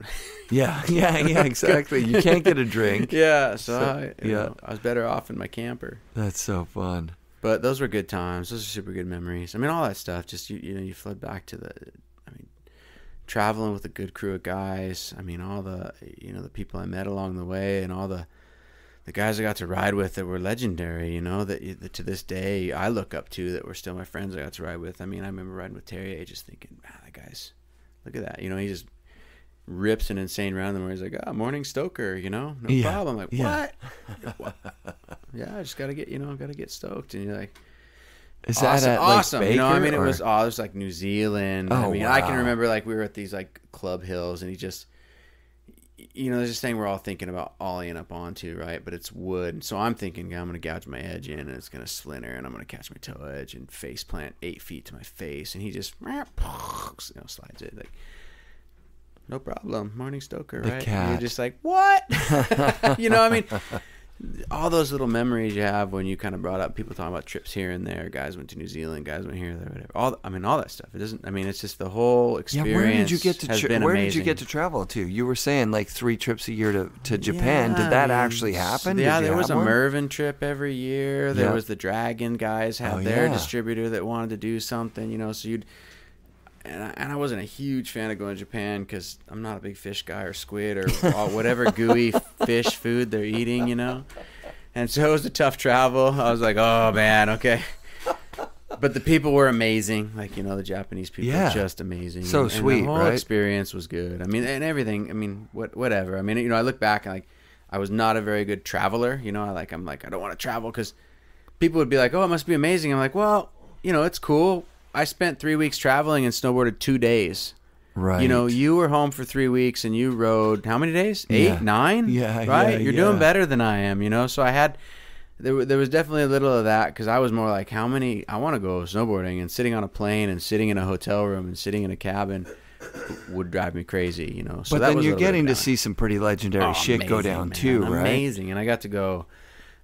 Yeah, exactly. You can't get a drink. Yeah, so I was better off in my camper. That's so fun. But those were good times. Those are super good memories. I mean, all that stuff. Just you know, you flood back to traveling with a good crew of guys. I mean, all the the people I met along the way, and all the guys I got to ride with that were legendary. You know, that to this day I look up to, that were still my friends I got to ride with. I mean, I remember riding with Terry, just thinking, man, that guy's, look at that. You know, he just rips an insane round where he's like, morning stoker. You know, no problem. I'm like, what? Yeah, I just gotta get stoked, and you're like. Is awesome, that at, awesome? Like, Baker, you know, I mean, or? it was like New Zealand. Oh, I mean, wow. I can remember like we were at these like club hills, and he just, you know, there's this thing we're all thinking about ollieing up onto, right? But it's wood, so I'm thinking, I'm gonna gouge my edge in, and it's gonna splinter, and I'm gonna catch my toe edge and face plant 8 feet to my face, and he just, slides it like. No problem, morning stoker, right? Cat. And you're just like, what? You know, I mean, all those little memories you have when you kind of brought up people talking about trips here and there. Guys went to New Zealand, guys went here, there, whatever. All that stuff. It doesn't. I mean, it's just the whole experience. Yeah, where did you get to? Where amazing. did you get to travel to? You were saying like 3 trips a year to Japan. Yeah, did that actually happen? Yeah, there was a one? Mervyn trip every year. There was the Dragon guys had their distributor that wanted to do something. You know, so you'd. And I wasn't a huge fan of going to Japan because I'm not a big fish guy or squid or whatever gooey fish food they're eating, you know. And so it was a tough travel. I was like, oh, man, okay. But the people were amazing. Like, you know, the Japanese people were just amazing. So sweet, and the whole right? experience was good. I mean, and everything. I mean, whatever. I mean, you know, I look back and, like, I was not a very good traveler. You know, I'm like, I don't want to travel because people would be like, oh, it must be amazing. I'm like, well, you know, it's cool. I spent 3 weeks traveling and snowboarded 2 days. Right. You know, you were home for 3 weeks and you rode how many days? 8, 9? Yeah. Right? You're doing better than I am, you know? So I had, there was definitely a little of that because I was more like, I want to go snowboarding, and sitting on a plane and sitting in a hotel room and sitting in a cabin would drive me crazy, you know? So but that then was you're getting to see some pretty legendary shit go down too, right? Amazing. And I got to go,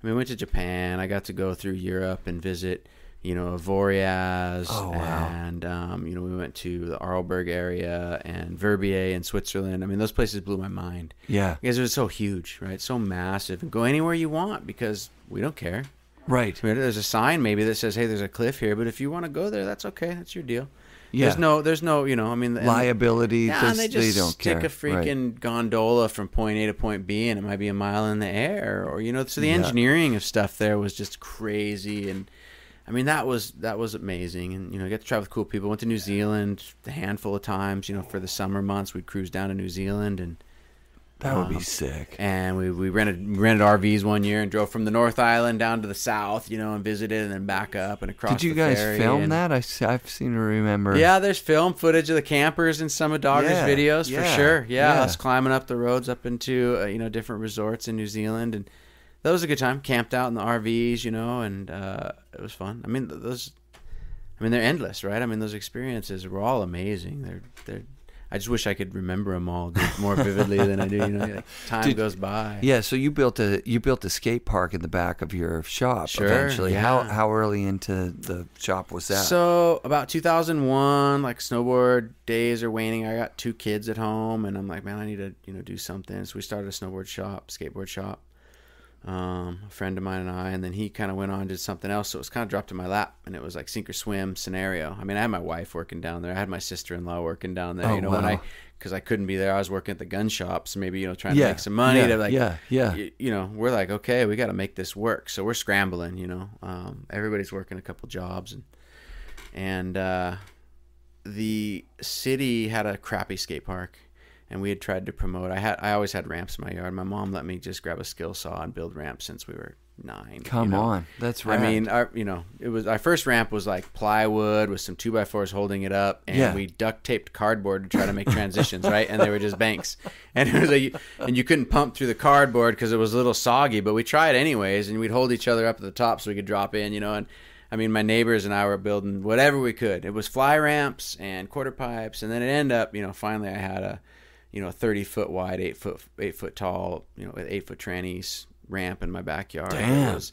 I went to Japan. I got to go through Europe and visit, you know, Avoriaz, and you know, we went to the Arlberg area and Verbier in Switzerland. I mean, those places blew my mind. Yeah, because it was so huge, right? So massive, and go anywhere you want because we don't care. Right. I mean, there's a sign maybe that says, "Hey, there's a cliff here," but if you want to go there, that's okay. That's your deal. Yeah. There's no, you know, I mean, liability. And they just don't stick care. a freaking gondola from point A to point B, and it might be a mile in the air, or you know, so the engineering of stuff there was just crazy. And I mean, that was amazing. And you know, I got to travel with cool people. Went to New Zealand a handful of times. You know, for the summer months, we'd cruise down to New Zealand, and That would be sick. And we rented RVs one year and drove from the North Island down to the south, and visited and then back up and across. Did you guys film that? I've seen to remember. Yeah, there's film footage of the campers in some of Dogger's videos for sure. Yeah, us climbing up the roads up into different resorts in New Zealand, and that was a good time. Camped out in the RVs, and it was fun. I mean, they're endless, right? I mean, those experiences were all amazing. They're I just wish I could remember them all more vividly than I do. Like time goes by. Yeah, so you built a skate park in the back of your shop eventually. Yeah. How early into the shop was that? So about 2001, like snowboard days are waning. I got 2 kids at home, and I'm like, man, I need to do something. So we started a skateboard shop. A friend of mine and I, and then he kind of went on and did something else, so it was kind of dropped in my lap, and it was like sink or swim scenario. I mean, I had my wife working down there, I had my sister-in-law working down there, wow. Because I couldn't be there, I was working at the gun shops, maybe trying to make some money. We're like, okay, we got to make this work, so we're scrambling. Everybody's working a couple jobs, and the city had a crappy skate park. And we had tried to promote. I always had ramps in my yard. My mom let me just grab a skill saw and build ramps since we were 9. Come on, that's right. I mean, our first ramp was like plywood with some 2x4s holding it up, and we duct taped cardboard to try to make transitions, right? And they were just banks, and it was and you couldn't pump through the cardboard because it was a little soggy. But we tried anyways, and we'd hold each other up at the top so we could drop in, And I mean, my neighbors and I were building whatever we could. It was fly ramps and quarter pipes, and then it ended up, finally I had a 30-foot wide, 8 foot tall, with 8-foot trannies ramp in my backyard. Damn. It was,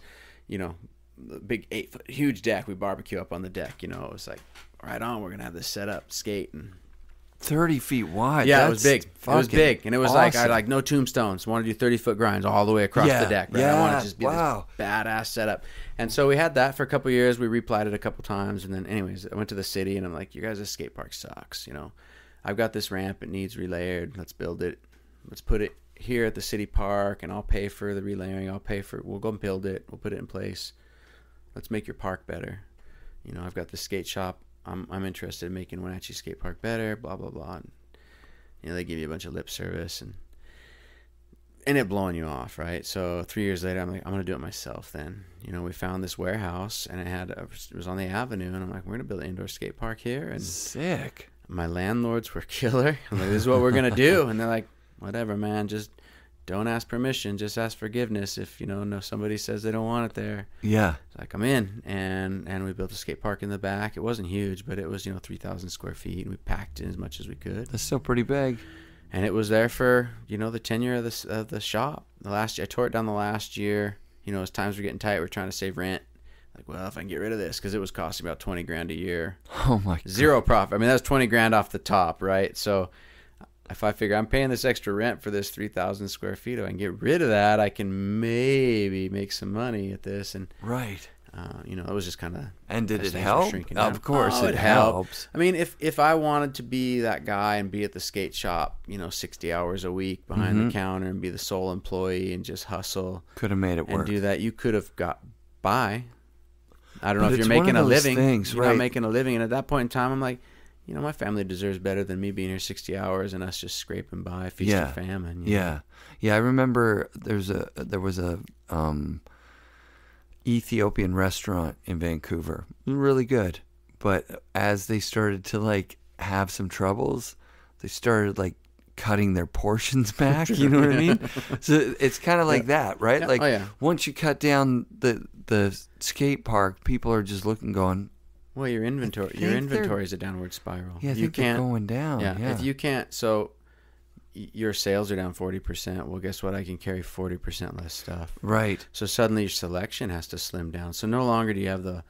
a big 8-foot huge deck. We barbecue up on the deck. It was like, right on. We're gonna have this set up, skate, and 30 feet wide. Yeah, it was big. It was big, and it was awesome. like I like no tombstones. Want to do 30-foot grinds all the way across the deck. Right? I want to just be this badass setup. And so we had that for a couple of years. We replatted a couple times, and then anyways, I went to the city, and I'm like, you guys' skate park sucks. I've got this ramp. It needs relayered. Let's build it. Let's put it here at the city park, and I'll pay for the relayering. We'll go and build it. We'll put it in place. Let's make your park better. I've got the skate shop. I'm interested in making Wenatchee skate park better. Blah blah blah. And, they give you a bunch of lip service and it blowing you off, right? So 3 years later, I'm like, I'm gonna do it myself. Then we found this warehouse, and it was on the avenue, and I'm like, we're gonna build an indoor skate park here. And sick. My landlords were killer. I'm like, this is what we're going to do. And they're like, whatever, man. Just don't ask permission. Just ask forgiveness if, somebody says they don't want it there. Yeah. It's like, I'm in. And we built a skate park in the back. It wasn't huge, but it was, 3,000 square feet. And we packed in as much as we could. That's still pretty big. And it was there for, the tenure of the shop. I tore it down the last year. As times were getting tight, we're trying to save rent. Like, well, if I can get rid of this, because it was costing about $20,000 a year. Oh my God. Zero profit. I mean, that was $20,000 off the top, right? So if I figure I'm paying this extra rent for this 3,000 square feet, if I can get rid of that, I can maybe make some money at this. And right. It was just kind of. And did it help? Of course, it helps. I mean, if I wanted to be that guy and be at the skate shop, 60 hours a week behind the counter and be the sole employee and just hustle, could have made it work. And do that, you could have got by. I don't know if you're making a living. You're not making a living. And at that point in time, I'm like, my family deserves better than me being here 60 hours and us just scraping by, feast or famine. Yeah. I remember there was a Ethiopian restaurant in Vancouver. Really good. But as they started to have some troubles, they started cutting their portions back, you know what I mean? So it's kind of like that, right? Yeah. Once you cut down the skate park, people are just looking, going, well, your inventory is a downward spiral. Yeah, they're going down. Yeah. If you can't, so your sales are down 40%. Well, guess what? I can carry 40% less stuff. Right. So suddenly your selection has to slim down. So no longer do you have the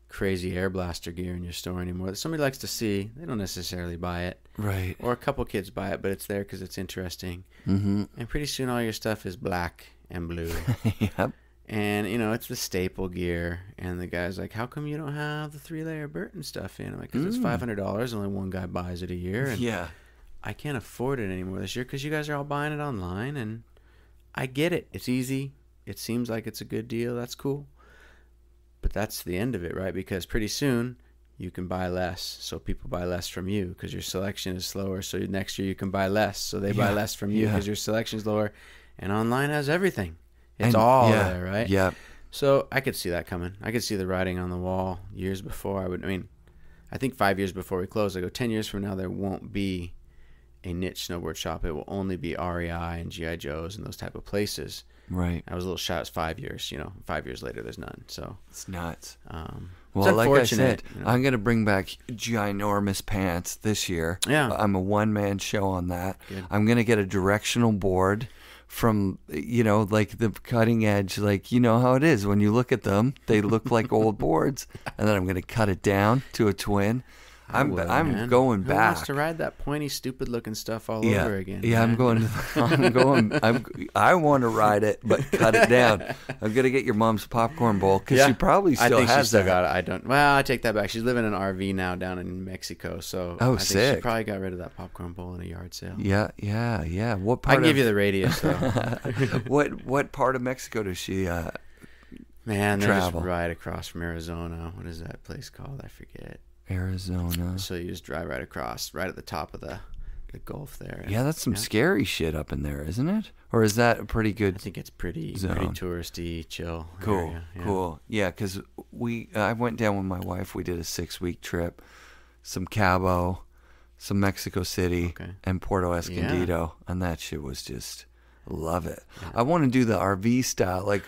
crazy air blaster gear in your store anymore that somebody likes to see. They don't necessarily buy it. Right. Or a couple kids buy it, but it's there because it's interesting. Mm-hmm. And pretty soon all your stuff is black and blue. Yep. And, it's the staple gear. And the guy's like, how come you don't have the 3-layer Burton stuff in? I'm like, because it's $500. Only one guy buys it a year. And yeah. I can't afford it anymore this year because you guys are all buying it online. And I get it. It's easy. It seems like it's a good deal. That's cool. But that's the end of it, right? Because pretty soon you can buy less, so people buy less from you because your selection is slower. So next year you can buy less, so they buy less from you because your selection is lower. And online has everything. It's all there, right? Yeah. So I could see that coming. I could see the writing on the wall years before. I think 5 years before we close, I go 10 years from now, there won't be a niche snowboard shop. It will only be REI and G.I. Joe's and those type of places. Right. I was a little shy. It was 5 years. 5 years later, there's none. So it's nuts. Well, like I said, I'm going to bring back ginormous pants this year. Yeah. I'm a one-man show on that. Good. I'm going to get a directional board from, like the cutting edge, like, how it is. When you look at them, they look like old boards. And then I'm going to cut it down to a twin. I'm going back. Who wants to ride that pointy, stupid-looking stuff all over again? Yeah, man? I want to ride it, but cut it down. I'm gonna get your mom's popcorn bowl because she probably still has she still that. got it. I don't. Well, I take that back. She's living in an RV now down in Mexico, so I think sick. she probably got rid of that popcorn bowl in a yard sale. Yeah. What part? I can give you the radius though. What part of Mexico does she? Man, they're travel? just right across from Arizona. What is that place called? I forget. Arizona. So you just drive right across, right at the top of the Gulf there. Yeah, that's some scary shit up in there, isn't it? Or is that a pretty good? I think it's pretty zone? Touristy, chill. Cool, area. Yeah. cool. Yeah, because I went down with my wife. We did a 6-week trip, some Cabo, some Mexico City, and Puerto Escondido, and that shit was just love it. Yeah. I want to do the RV style. Like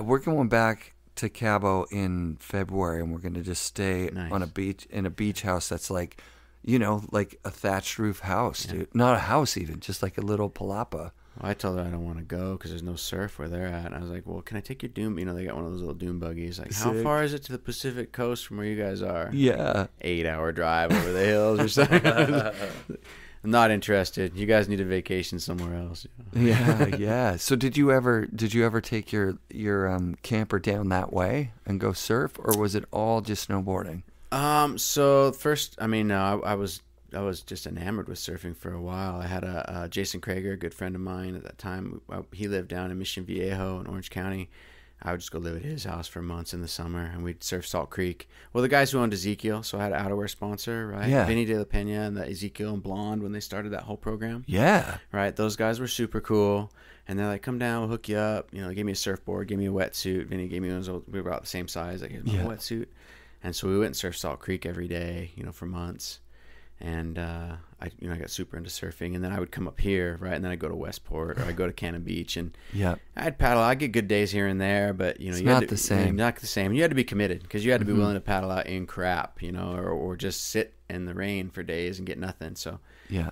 we're going back to Cabo in February, and we're going to just stay on a beach in a beach house that's like, like a thatched roof house, dude. Not a house even, just like a little palapa. Well, I told her I don't want to go because there's no surf where they're at. And I was like, well, can I take your dune? They got one of those little dune buggies. Like, how far is it to the Pacific coast from where you guys are? Yeah. 8-hour drive over the hills or something. I'm not interested. You guys need a vacation somewhere else. Yeah. So did you ever take your camper down that way and go surf, or was it all just snowboarding? So first, I was just enamored with surfing for a while. I had a Jason Krager, a good friend of mine at that time. He lived down in Mission Viejo in Orange County. I would just go live at his house for months in the summer, and we'd surf Salt Creek. Well, the guys who owned Ezekiel, so I had an outerwear sponsor, right? Yeah. Vinny De La Pena and the Ezekiel and Blonde when they started that whole program. Yeah. Right? Those guys were super cool. And they're like, come down, we'll hook you up. Give me a surfboard, give me a wetsuit. Vinny gave me one of those, we were about the same size. Like, here's my wetsuit. And so we went and surfed Salt Creek every day, for months. And I got super into surfing, and then I would come up here, right, and then I'd go to Westport or I'd go to Cannon Beach, and I'd paddle. I'd get good days here and there, but it's not the same. Not the same. You had to be committed because you had to be willing to paddle out in crap, or just sit in the rain for days and get nothing. So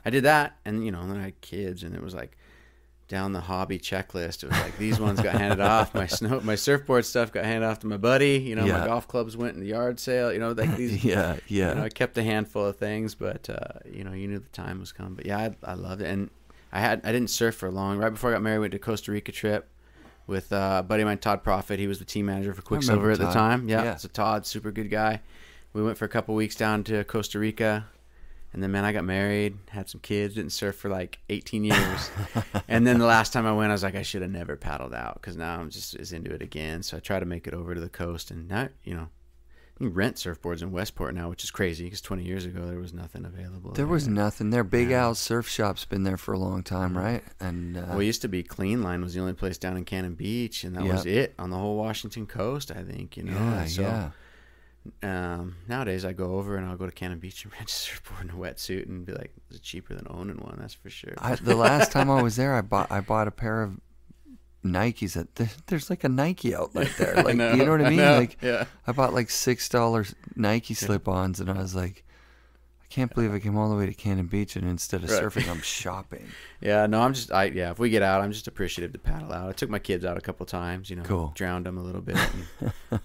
I did that, and and then I had kids, and it was like down the hobby checklist. It was like these ones got handed off. My surfboard stuff got handed off to my buddy. My golf clubs went in the yard sale. Like these. I kept a handful of things, but you knew the time was coming. But yeah, I loved it, and I didn't surf for long. Right before I got married, I went to Costa Rica trip with a buddy of mine, Todd Profit. He was the team manager for Quicksilver at the time. Yeah, so Todd, super good guy. We went for a couple weeks down to Costa Rica. And then, man, I got married, had some kids, didn't surf for like 18 years. And then the last time I went, I was like, I should have never paddled out because now I'm just as into it again. So I try to make it over to the coast. And now, you rent surfboards in Westport now, which is crazy because 20 years ago, there was nothing available. There was nothing there. Big Al's Surf Shop's been there for a long time, right? And well, it used to be Clean Line was the only place down in Cannon Beach. And that was it on the whole Washington coast, I think, Nowadays I go over and I'll go to Cannon Beach and rent a surfboard and a wetsuit and be like, is it cheaper than owning one? That's for sure. The last time I was there, I bought a pair of Nikes. There's like a Nike outlet there. Like, you know what I mean? I bought like $6 Nike slip-ons, and I was like, I can't believe I came all the way to Cannon Beach, and instead of surfing, I'm shopping. If we get out, I'm just appreciative to paddle out. I took my kids out a couple times, cool. Drowned them a little bit,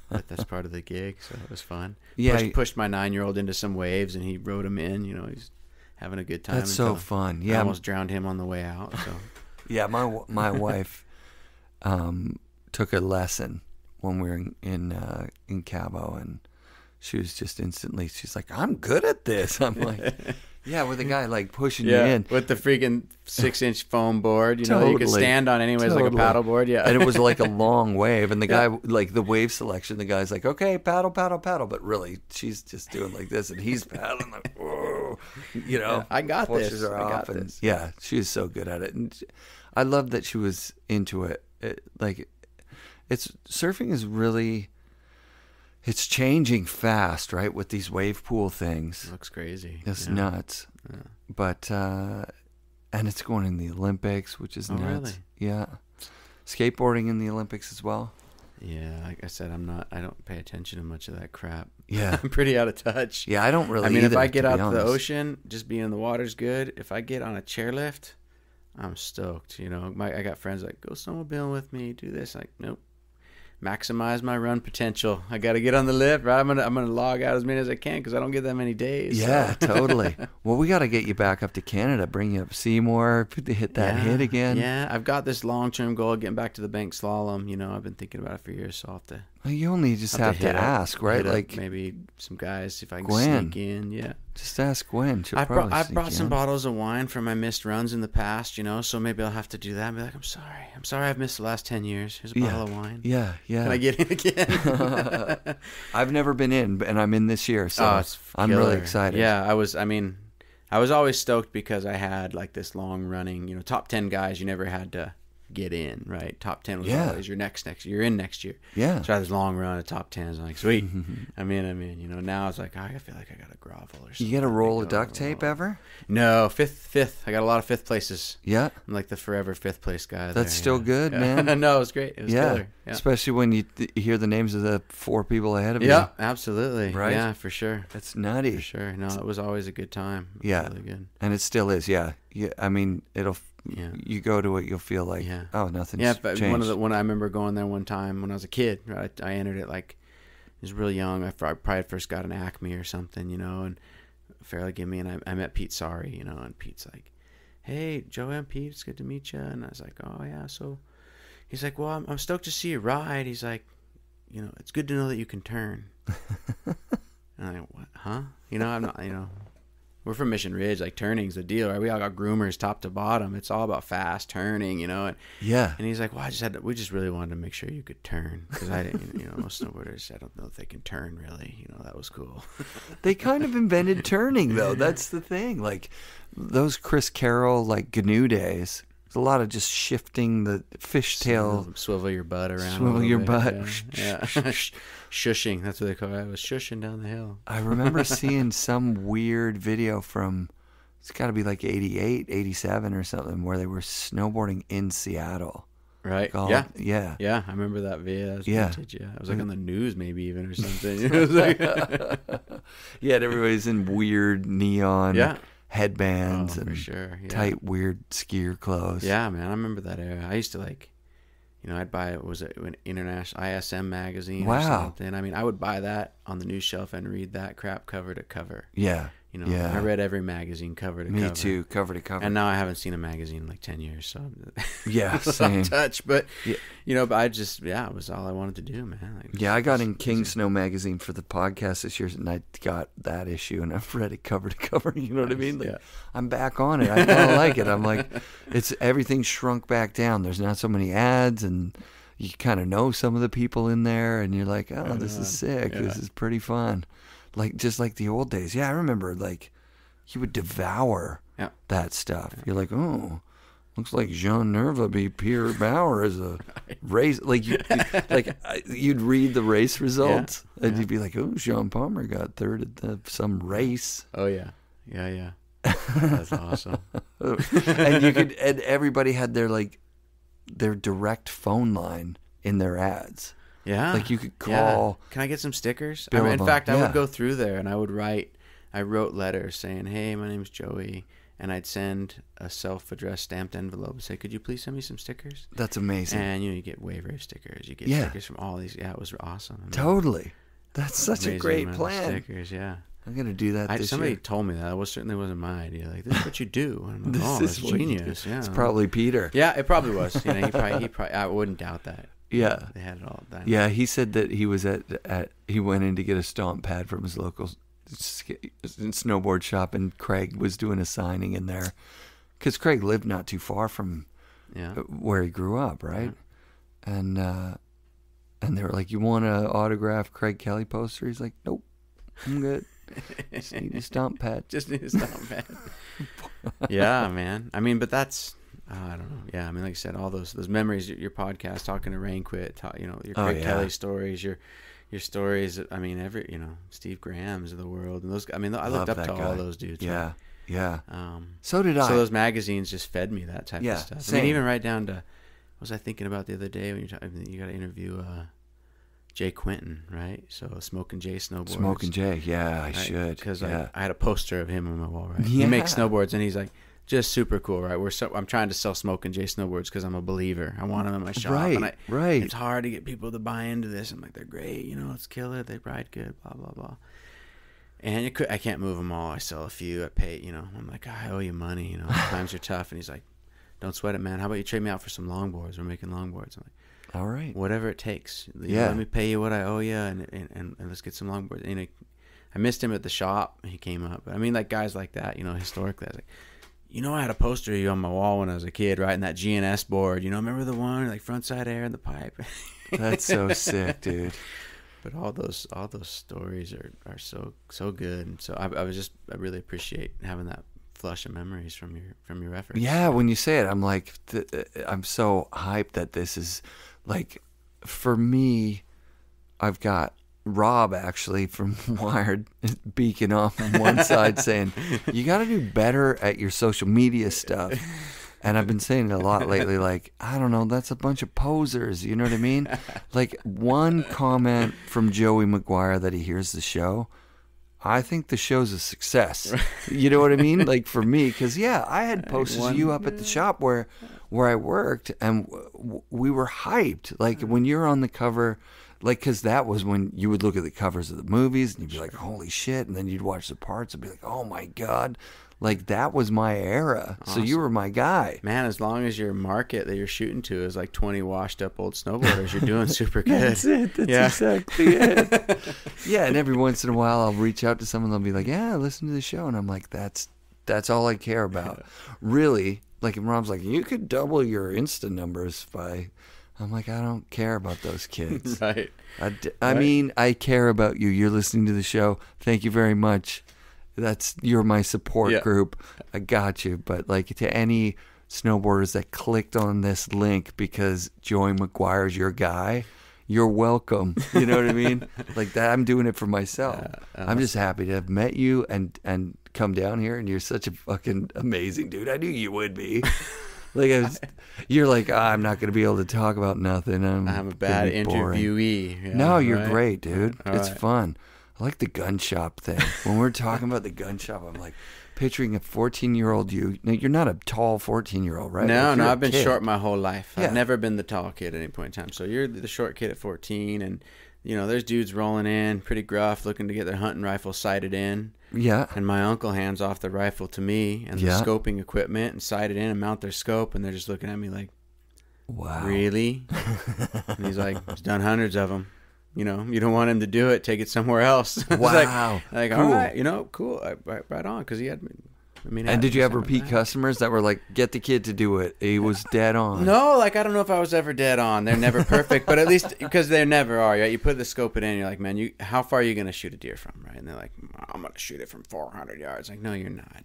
but that's part of the gig, so it was fun. Yeah, pushed my 9-year-old into some waves, and he rode them in. He's having a good time. That's so fun. Yeah, I almost drowned him on the way out. So yeah, my wife took a lesson when we were in Cabo, and she was just instantly, she's like, I'm good at this. I'm like, Yeah, with a guy like pushing you in. With the freaking 6-inch foam board, you know, Totally. you could stand on anyways, like a paddle board. Yeah. And it was like a long wave. And the guy, like the wave selection, the guy's like, okay, paddle, paddle, paddle. But really, she's just doing like this. And he's paddling like, whoa. You know, Yeah, I got pushes this. her I off. got And this. yeah, she was so good at it. And I love that she was into it. Surfing is really, it's changing fast, right? With these wave pool things. Looks crazy. It's nuts. Yeah. But, and it's going in the Olympics, which is nuts. Really? Yeah. Skateboarding in the Olympics as well. Yeah, like I said, I don't pay attention to much of that crap. Yeah. I'm pretty out of touch. Yeah, I don't really I mean, either, if I get to be out to the honest. ocean, just being in the water's good. If I get on a chairlift, I'm stoked. You know, I got friends like, go snowmobiling with me, do this. Like, nope. Maximize my run potential. I got to get on the lift, right? I'm gonna log out as many as I can because I don't get that many days. Yeah, so. totally. Well, we got to get you back up to Canada, bring you up Seymour, hit that hit again. Yeah, I've got this long-term goal of getting back to the bank slalom. You know, I've been thinking about it for years, so I'll have to. Well, you only just have to hit up- ask, right? hit up Like, maybe some guys, see if I can Gwen. sneak in. Yeah. just ask Gwen. She'll I've probably brought sneak some in. bottles of wine from my missed runs in the past, you know, so maybe I'll have to do that and be like, I'm sorry I've missed the last 10 years. Here's a bottle of wine. Yeah, yeah. Can I get in again? I've never been in, and I'm in this year, so it's I'm really killer. excited. Yeah, I was always stoked because I had like this long running, you know, top 10 guys you never had to get in, right? Top 10 was always your next you're in next year. Yeah. So I had this long run of top 10s. I'm like, sweet. I'm in. You know, now it's like, I feel like I got to grovel or something. You get a roll of duct tape ever? No, fifth. I got a lot of fifth places. Yeah. I'm like the forever fifth place guy. That's there, still yeah. good, Yeah. man. No, it was great. It was killer. Yeah. Especially when you hear the names of the 4 people ahead of you. Yeah, absolutely. Right? Yeah, for sure. That's nutty. For sure. No, it was always a good time. It was Yeah. really good. And it still is, yeah. I mean, Yeah. you go to it, you'll feel like, oh, nothing's Yeah, but changed. when I remember going there one time when I was a kid, right? I entered it like I was really young. I probably first got an Acme or something, you know, and fairly give me, and I met Pete Sorry, you know, and Pete's like, hey, Joey, I'm Pete. It's good to meet you. And I was like, oh yeah. So he's like, well, I'm stoked to see you ride. He's like, you know, it's good to know that you can turn. And I'm like, what? Huh? You know, I'm not, you know. We're from Mission Ridge, like turning's the deal, right? We all got groomers top to bottom. It's all about fast turning, you know. Yeah. And he's like, well, we just really wanted to make sure you could turn because I didn't, you know, most snowboarders, I don't know if they can turn really. You know, that was cool. They kind of invented turning, though. That's the thing. Like, those Chris Carroll, like, GNU days, there's a lot of just shifting the fishtail. Swivel your butt around. Swivel your butt. Yeah. Shushing. That's what they call it. I was shushing down the hill. I remember seeing some weird video from, it's got to be like 88, 87 or something, where they were snowboarding in Seattle. Right. Called, Yeah. Yeah. Yeah. I remember that video. That was vintage. Yeah. I was like on the news maybe even or something. It was like Yeah, and everybody's in weird neon headbands for and sure. Yeah. tight, weird skier clothes. Yeah, man. I remember that era. I used to like, you know, I'd buy an international ISM magazine or something. I mean, I would buy that on the news shelf and read that crap cover to cover. Yeah. You know, I read every magazine cover to cover. Me too, cover to cover. And now I haven't seen a magazine in like 10 years, so yeah, same. touch. But you know, but I just it was all I wanted to do, man. Like, I got in King Snow magazine for the podcast this year, and I got that issue, and I've read it cover to cover. You know what I mean? Like, I'm back on it. I kind of like it. I'm like, it's everything shrunk back down. There's not so many ads, and you kind of know some of the people in there, and you're like, oh, this is sick. This is pretty fun. Like, just like the old days. Yeah, I remember, like, you would devour that stuff. You're like, oh, looks like Jean Nerva beat Pierre Bauer as a race. Like, you'd read the race results, and you'd be like, oh, Sean Palmer got third at some race. Oh, yeah. Yeah. That's awesome. And everybody had their direct phone line in their ads. Yeah. Like, you could call. Yeah. Can I get some stickers? Bill in of them. fact, I would go through there and I wrote letters saying, hey, my name's Joey. And I'd send a self-addressed stamped envelope and say, could you please send me some stickers? That's amazing. And, you know, you get wave rave stickers. You get stickers from all these. Yeah, it was awesome. I mean, totally. That's such a great amount of plan. Stickers, yeah. I'm going to do that this somebody year. told me that. It certainly wasn't my idea. Like, this is what you do. And I'm like, This is that's what you do. genius. Yeah. It's probably Peter. Yeah, it probably was. You know, he probably. I wouldn't doubt that. Yeah. They had it all done. Yeah, he said that he was he went in to get a stomp pad from his local snowboard shop, and Craig was doing a signing in there because Craig lived not too far from where he grew up, right? Yeah. And they were like, "You want an autograph Craig Kelly poster?" He's like, "Nope, I'm good. Just need a stomp pad." Yeah, man. I mean, but that's I don't know. Yeah, I mean, like I said, all those memories. Your podcast, talking to Rain Quit, your Craig Kelly stories, your stories. I mean, Steve Graham's of the world, and those. I mean, I looked up to all those dudes. Yeah, right? yeah. So did I. So those magazines just fed me that type of stuff. Same. I mean, even right down to. What was I thinking about the other day when you got to interview Jay Quinton, right? So Smoking Jay Snowboards. Smoking Jay, yeah, I should. Because I had a poster of him on my wall, right? Yeah. He makes snowboards, and he's like, just super cool, right? I'm trying to sell Smoking Jay Snowboards because I'm a believer. I want them in my shop. Right, right. It's hard to get people to buy into this. I'm like, they're great, it's killer. They ride good, blah, blah, blah. And I can't move them all. I sell a few. I pay, I'm like, I owe you money, times are tough. And he's like, don't sweat it, man. How about you trade me out for some longboards? We're making longboards. I'm like, all right, whatever it takes. Let me pay you what I owe you, and let's get some longboards. And I missed him at the shop. He came up. I mean, like guys like that, historically, I was like, I had a poster of you on my wall when I was a kid, right? And that GNS board, remember the one like front side air and the pipe? That's so sick, dude. But all those stories are so good, and so I really appreciate having that flush of memories from your efforts. Yeah, when you say it, I'm like, I'm so hyped that this is like, for me, I've got Rob actually from Wired beaking off on one side saying, you got to do better at your social media stuff. And I've been saying it a lot lately, like, I don't know, that's a bunch of posers, you know what I mean? Like, one comment from Joey McGuire that he hears the show, I think the show's a success. You know what I mean? Like, for me, because, I had posters of you up at the shop where I worked, and we were hyped. Like, when you're on the cover, like, because that was when you would look at the covers of the movies, and you'd be like, holy shit, and then you'd watch the parts and be like, oh, my God. Like, that was my era. Awesome. So you were my guy. Man, as long as your market that you're shooting to is like 20 washed up old snowboarders, you're doing super good. That's it. That's exactly it. Yeah, and every once in a while I'll reach out to someone, they'll be like, yeah, listen to the show. And I'm like, that's all I care about. Really, like, and Rob's like, you could double your Insta numbers by... I'm like, I don't care about those kids. Right. I mean, I care about you. You're listening to the show. Thank you very much. You're my support group. I got you. But like, to any snowboarders that clicked on this link because Joey McGuire's your guy, you're welcome. You know what I mean? Like that, I'm doing it for myself. I'm just happy to have met you and come down here, and you're such a fucking amazing dude. I knew you would be. Like you're like, I'm not going to be able to talk about nothing. I'm a bad interviewee. Yeah, no, you're great, dude. It's fun. I like the gun shop thing. When we're talking about the gun shop, I'm like picturing a 14-year-old you. Now, you're not a tall 14-year-old, right? No, I've been short my whole life. I've never been the tall kid at any point in time. So you're the short kid at 14, and there's dudes rolling in, pretty gruff, looking to get their hunting rifle sighted in. Yeah. And my uncle hands off the rifle to me and the scoping equipment and sight it in and mount their scope, and they're just looking at me like, wow, really? And he's like, he's done hundreds of them. You don't want him to do it. Take it somewhere else. Wow. like cool. All right, cool. Right on. Because he had, and did you have repeat customers that were like, get the kid to do it? He was dead on. No, like, I don't know if I was ever dead on. They're never perfect, but at least, because they never are, right? You put the scope in, you're like, man, how far are you going to shoot a deer from, right? And they're like, I'm going to shoot it from 400 yards. Like, no, you're not.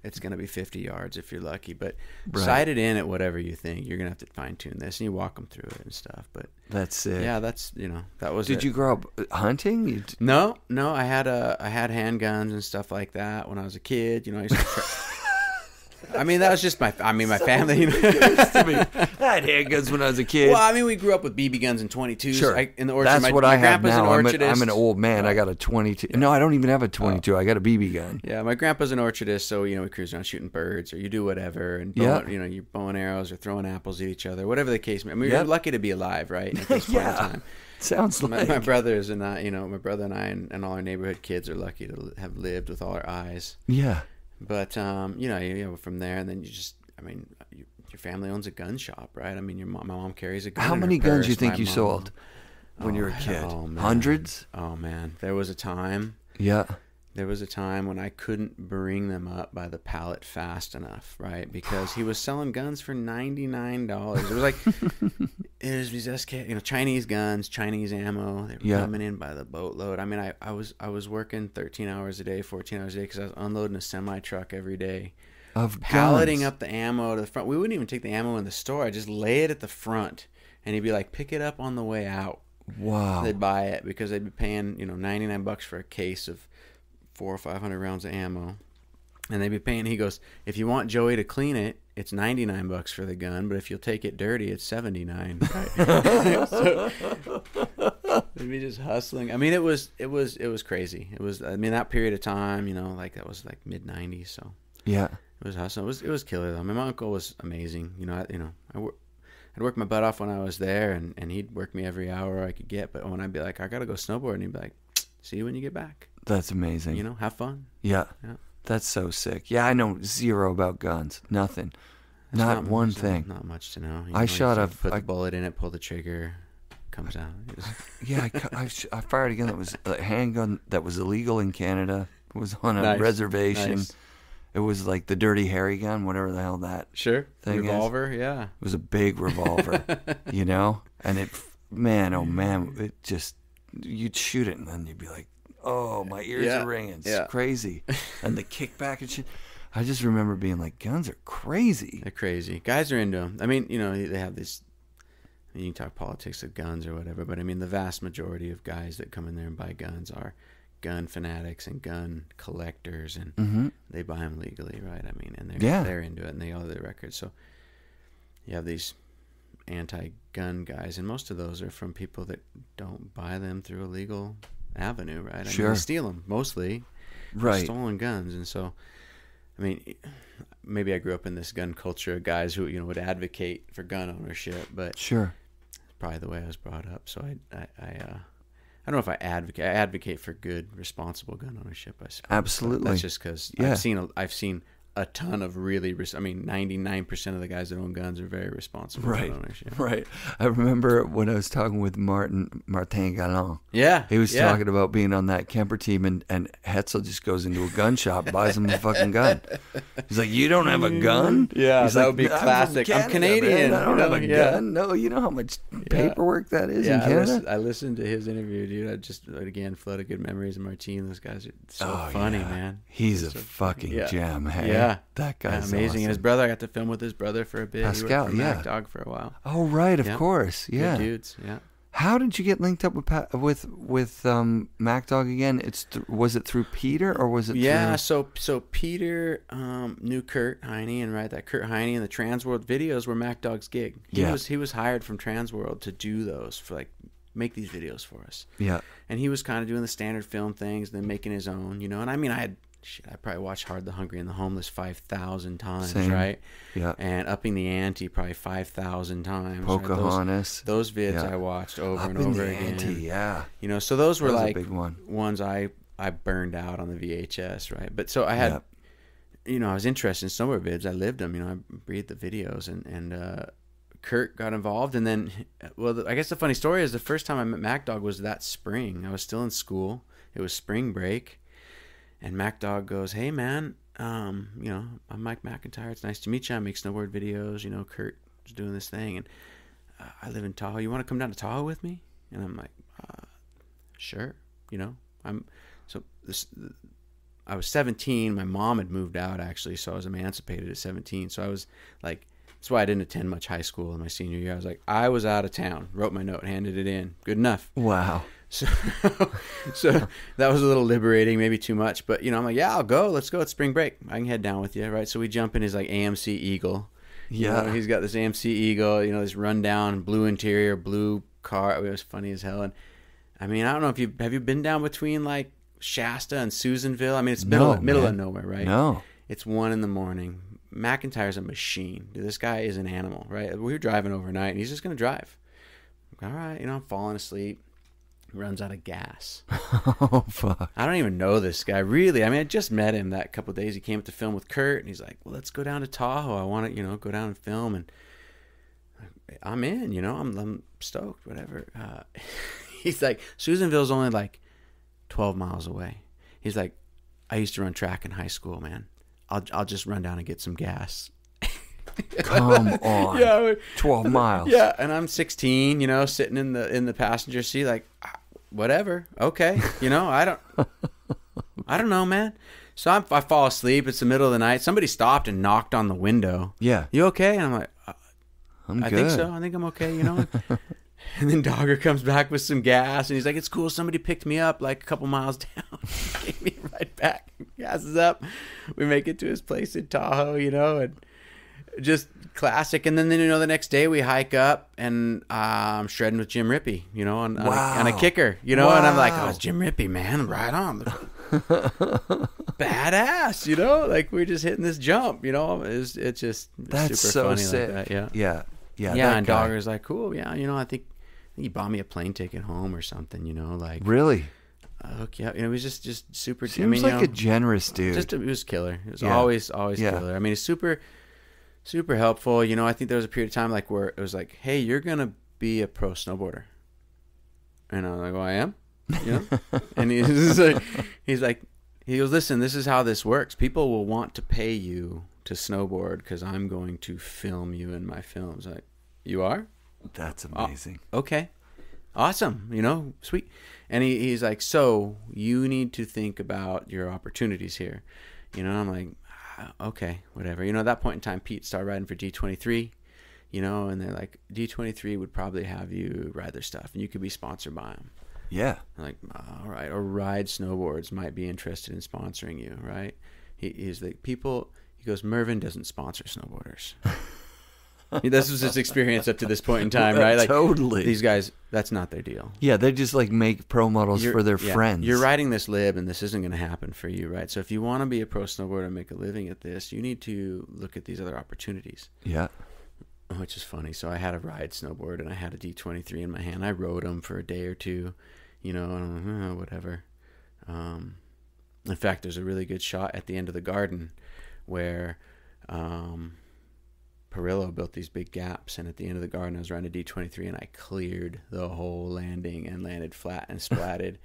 It's going to be 50 yards if you're lucky, but sight it in at whatever you think. You're going to have to fine tune this, and you walk them through it and stuff. But that's it. Yeah, that was Did you grow up hunting? No, I had handguns and stuff like that when I was a kid. I used to that was just my family. I had handguns when I was a kid. Well, we grew up with BB guns and 22s. Sure. In the orchard. That's what I have now. I'm an old man. I got a 22. No, I don't even have a 22. I got a BB gun. Yeah, my grandpa's an orchardist, so we cruise around shooting birds, or you do whatever, and you're bowing arrows or throwing apples at each other, whatever the case may be. We're lucky to be alive, right? At this point in time. Sounds like my brothers and I, my brother and I, and all our neighborhood kids are lucky to have lived with all our eyes. Yeah. But from there, and then you just, your family owns a gun shop, right? My mom carries a gun. How many guns do you think you sold when you were a kid? Oh, hundreds? Oh man, there was a time. Yeah. there was a time when I couldn't bring them up by the pallet fast enough, right? Because he was selling guns for $99. It was like, it was these SK, Chinese guns, Chinese ammo. They were coming in by the boatload. I mean, I was working 13 hours a day, 14 hours a day, because I was unloading a semi truck every day. Of palleting guns. up the ammo to the front. We wouldn't even take the ammo in the store. I'd just lay it at the front, and he'd be like, pick it up on the way out. Wow. They'd buy it because they'd be paying, $99 for a case of 400 or 500 rounds of ammo, and they'd be paying. He goes, if you want Joey to clean it, it's $99 for the gun, but if you'll take it dirty, it's $79. Right? So, they'd be just hustling. I mean, it was crazy. It was, that period of time, like that was like mid '90s. So yeah, it was hustling. It was killer though. I mean, my uncle was amazing. I'd work my butt off when I was there, and he'd work me every hour I could get. But when I'd be like, I gotta go snowboard, and he'd be like, see you when you get back. That's amazing. Have fun. Yeah. That's so sick. Yeah, I know zero about guns. Nothing. Not one thing. Not much to know. I shot a... Put the bullet in it, pull the trigger, comes out. Yeah, I fired a gun that was a handgun that was illegal in Canada. It was on a reservation. Nice. It was like the Dirty Harry gun, whatever the hell that thing revolver, is. Yeah. It was a big revolver, And it, man, oh man, it just, you'd shoot it and then you'd be like, oh, my ears are ringing. It's crazy. And the kickback and shit. I just remember being like, guns are crazy. They're crazy. Guys are into them. I mean, they have this, you can talk politics of guns or whatever, but I mean, the vast majority of guys that come in there and buy guns are gun fanatics and gun collectors, and they buy them legally, right? I mean, and they're into it, and they own their records. So you have these anti-gun guys, and most of those are from people that don't buy them through a legal avenue, right? I mean, they steal them mostly, right? Stolen guns. And so, I mean, maybe I grew up in this gun culture of guys who would advocate for gun ownership, but it's probably the way I was brought up. So I don't know if I advocate. I advocate for good, responsible gun ownership, I suppose. Absolutely. But that's just because I've seen a ton of really, 99% of the guys that own guns are very responsible gun ownership. Right. I remember when I was talking with Martin Galland. Yeah. He was talking about being on that Kemper team, and Hetzel just goes into a gun shop, buys him a fucking gun. He's like, you don't have a gun? Yeah, He's that like, would be classic. I'm Canadian. Man. I don't have a gun. No, you know how much paperwork that is in Canada? I listened to his interview, dude. I just, again, flooded good memories of Martine. Those guys are so funny, man. He's a fucking gem, hey? Yeah. That guy's amazing. Awesome. And his brother, I got to film with his brother for a bit. Pascal, he worked for MacDog for a while. Oh, right, of course, yeah. Good dudes, yeah. How did you get linked up with MacDog again? Was it through Peter or was it? So Peter knew Kurt Heine, and that Kurt Heine and the Transworld videos were MacDog's gig. He was hired from Transworld to do those, for make these videos for us. Yeah. And he was kind of doing the standard film things, then making his own, And I mean, I probably watched Hard, the Hungry, and the Homeless 5,000 times, Same. right? Yeah. And Upping the Ante probably 5,000 times. Pocahontas. Right? Those vids I watched over and over again. Ante, yeah. So those were a big one. Ones I burned out on the VHS, right? But so I had, I was interested in snowboard vids. I lived them, I breathed the videos, and Kurt got involved. And then, I guess the funny story is the first time I met MacDog was that spring. I was still in school. It was spring break. And MacDog goes, hey, man, I'm Mike McIntyre. It's nice to meet you. I make snowboard videos. Kurt is doing this thing. And I live in Tahoe. You want to come down to Tahoe with me? And I'm like, sure. I was 17. My mom had moved out, actually, so I was emancipated at 17. So I was like, that's why I didn't attend much high school in my senior year. I was like, I was out of town. Wrote my note, handed it in. Good enough. Wow. So that was a little liberating, maybe too much, but I'm like, yeah, I'll go. Let's go. It's spring break. I can head down with you, right? So we jump in his AMC Eagle. He's got this AMC Eagle, this rundown blue interior, blue car. It was funny as hell. And I mean, I don't know if have you been down between Shasta and Susanville? I mean, it's middle of nowhere, right? No. It's 1 a.m. McIntyre's a machine. Dude, this guy is an animal, right? We were driving overnight, and he's just gonna drive. All right, I'm falling asleep. Runs out of gas. Oh, fuck. I don't even know this guy, really. I mean, I just met him that couple of days. He came up to film with Kurt, and he's like, well, let's go down to Tahoe. I want to, go down and film. And I'm in, I'm stoked, whatever. He's like, Susanville's only 12 miles away. He's like, I used to run track in high school, man. I'll just run down and get some gas. Come on. Yeah, 12 miles. Yeah, and I'm 16, you know, sitting in the passenger seat, like, whatever, okay, you know, I don't know, man. So I fall asleep. It's the middle of the night. Somebody stopped and knocked on the window. Yeah. You okay? And I'm like, I'm I good. think so. I think I'm okay, you know. And then Dogger comes back with some gas, and he's like, it's cool. Somebody picked me up like a couple miles down. Gave me right back. Gas is up. We make it to his place in Tahoe, you know, and just classic. And then, you know, the next day we hike up, and I'm shredding with Jim Rippey, you know, on a kicker, you know. And I'm like, oh, it's Jim Rippey, man. Right on. Badass, you know, like we're just hitting this jump, you know. It's just That's super so funny sick. like that. Yeah. And Dogger's like, cool, yeah, you know, I think he bought me a plane ticket home or something, you know, like Really? look, yeah, you know, he was just super. Seems I mean, like you know, a generous dude. it was killer. It was Yeah. always Yeah. killer. I mean, he's super helpful. You know, I think there was a period of time like where it was like, hey, you're gonna be a pro snowboarder, and I'm like, well, I am, you know. And he goes, listen, this is how this works. People will want to pay you to snowboard because I'm going to film you in my films. Like, you are? That's amazing. Okay. Awesome. You know, sweet. And he's like, so you need to think about your opportunities here. You know, I'm like, okay, whatever. You know, at that point in time, Pete started riding for D23, you know, and they're like, D23 would probably have you ride their stuff and you could be sponsored by them. Yeah. I'm like, all right. Or Ride Snowboards might be interested in sponsoring you, right? He's like, he goes, Mervyn doesn't sponsor snowboarders. This was his experience up to this point in time, right? Like, Totally. These guys, that's not their deal. Yeah, they just like make pro models for their friends. You're riding this lib, and this isn't going to happen for you, right? So if you want to be a pro snowboarder and make a living at this, you need to look at these other opportunities. Yeah. Which is funny. So I had a Ride snowboard, and I had a D23 in my hand. I rode them for a day or two, you know, and I'm like, whatever. In fact, there's a really good shot at the end of the garden where Perillo built these big gaps, and at the end of the garden I was riding a D23 and I cleared the whole landing and landed flat and splatted.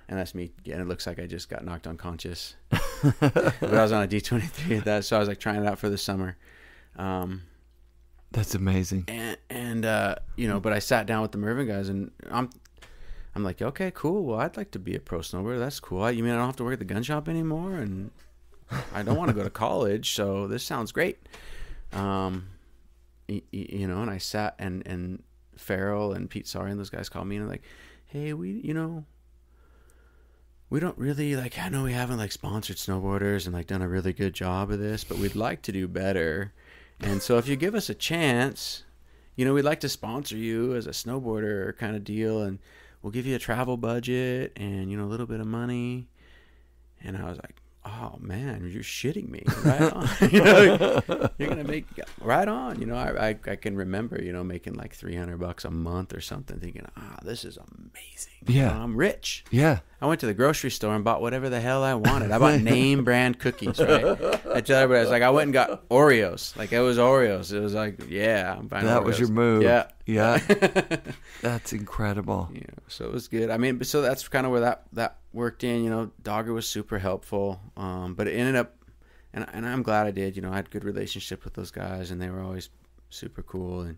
And that's me, and it looks like I just got knocked unconscious. But I was on a D23 at that, so I was like trying it out for the summer. That's amazing. And you know, but I sat down with the Mervyn guys, and I'm like, okay, cool. Well, I'd like to be a pro snowboarder. That's cool. You mean I don't have to work at the gun shop anymore, and I don't want to go to college, so this sounds great. You know, and I sat, and Farrell and Pete Sari and those guys called me, and they're like, hey, we don't really, like, I know we haven't like sponsored snowboarders and like done a really good job of this, but we'd like to do better. And so if you give us a chance, you know, we'd like to sponsor you as a snowboarder kind of deal, and we'll give you a travel budget and, you know, a little bit of money. And I was like, oh man, you're shitting me. Right on. You know, you're gonna make right on. You know, I can remember, you know, making like $300 a month or something, thinking, this is amazing. Yeah, you know, I'm rich. Yeah. I went to the grocery store and bought whatever the hell I wanted. I bought name brand cookies, right? I tell everybody, I was like, I went and got Oreos. Like, it was Oreos. It was like, yeah, I'm buying that Oreos. was your move. Yeah. Yeah. That's incredible. Yeah. So it was good. I mean, so that's kind of where that worked in. You know, Dogger was super helpful. But it ended up, and I'm glad I did. You know, I had a good relationship with those guys, and they were always super cool. And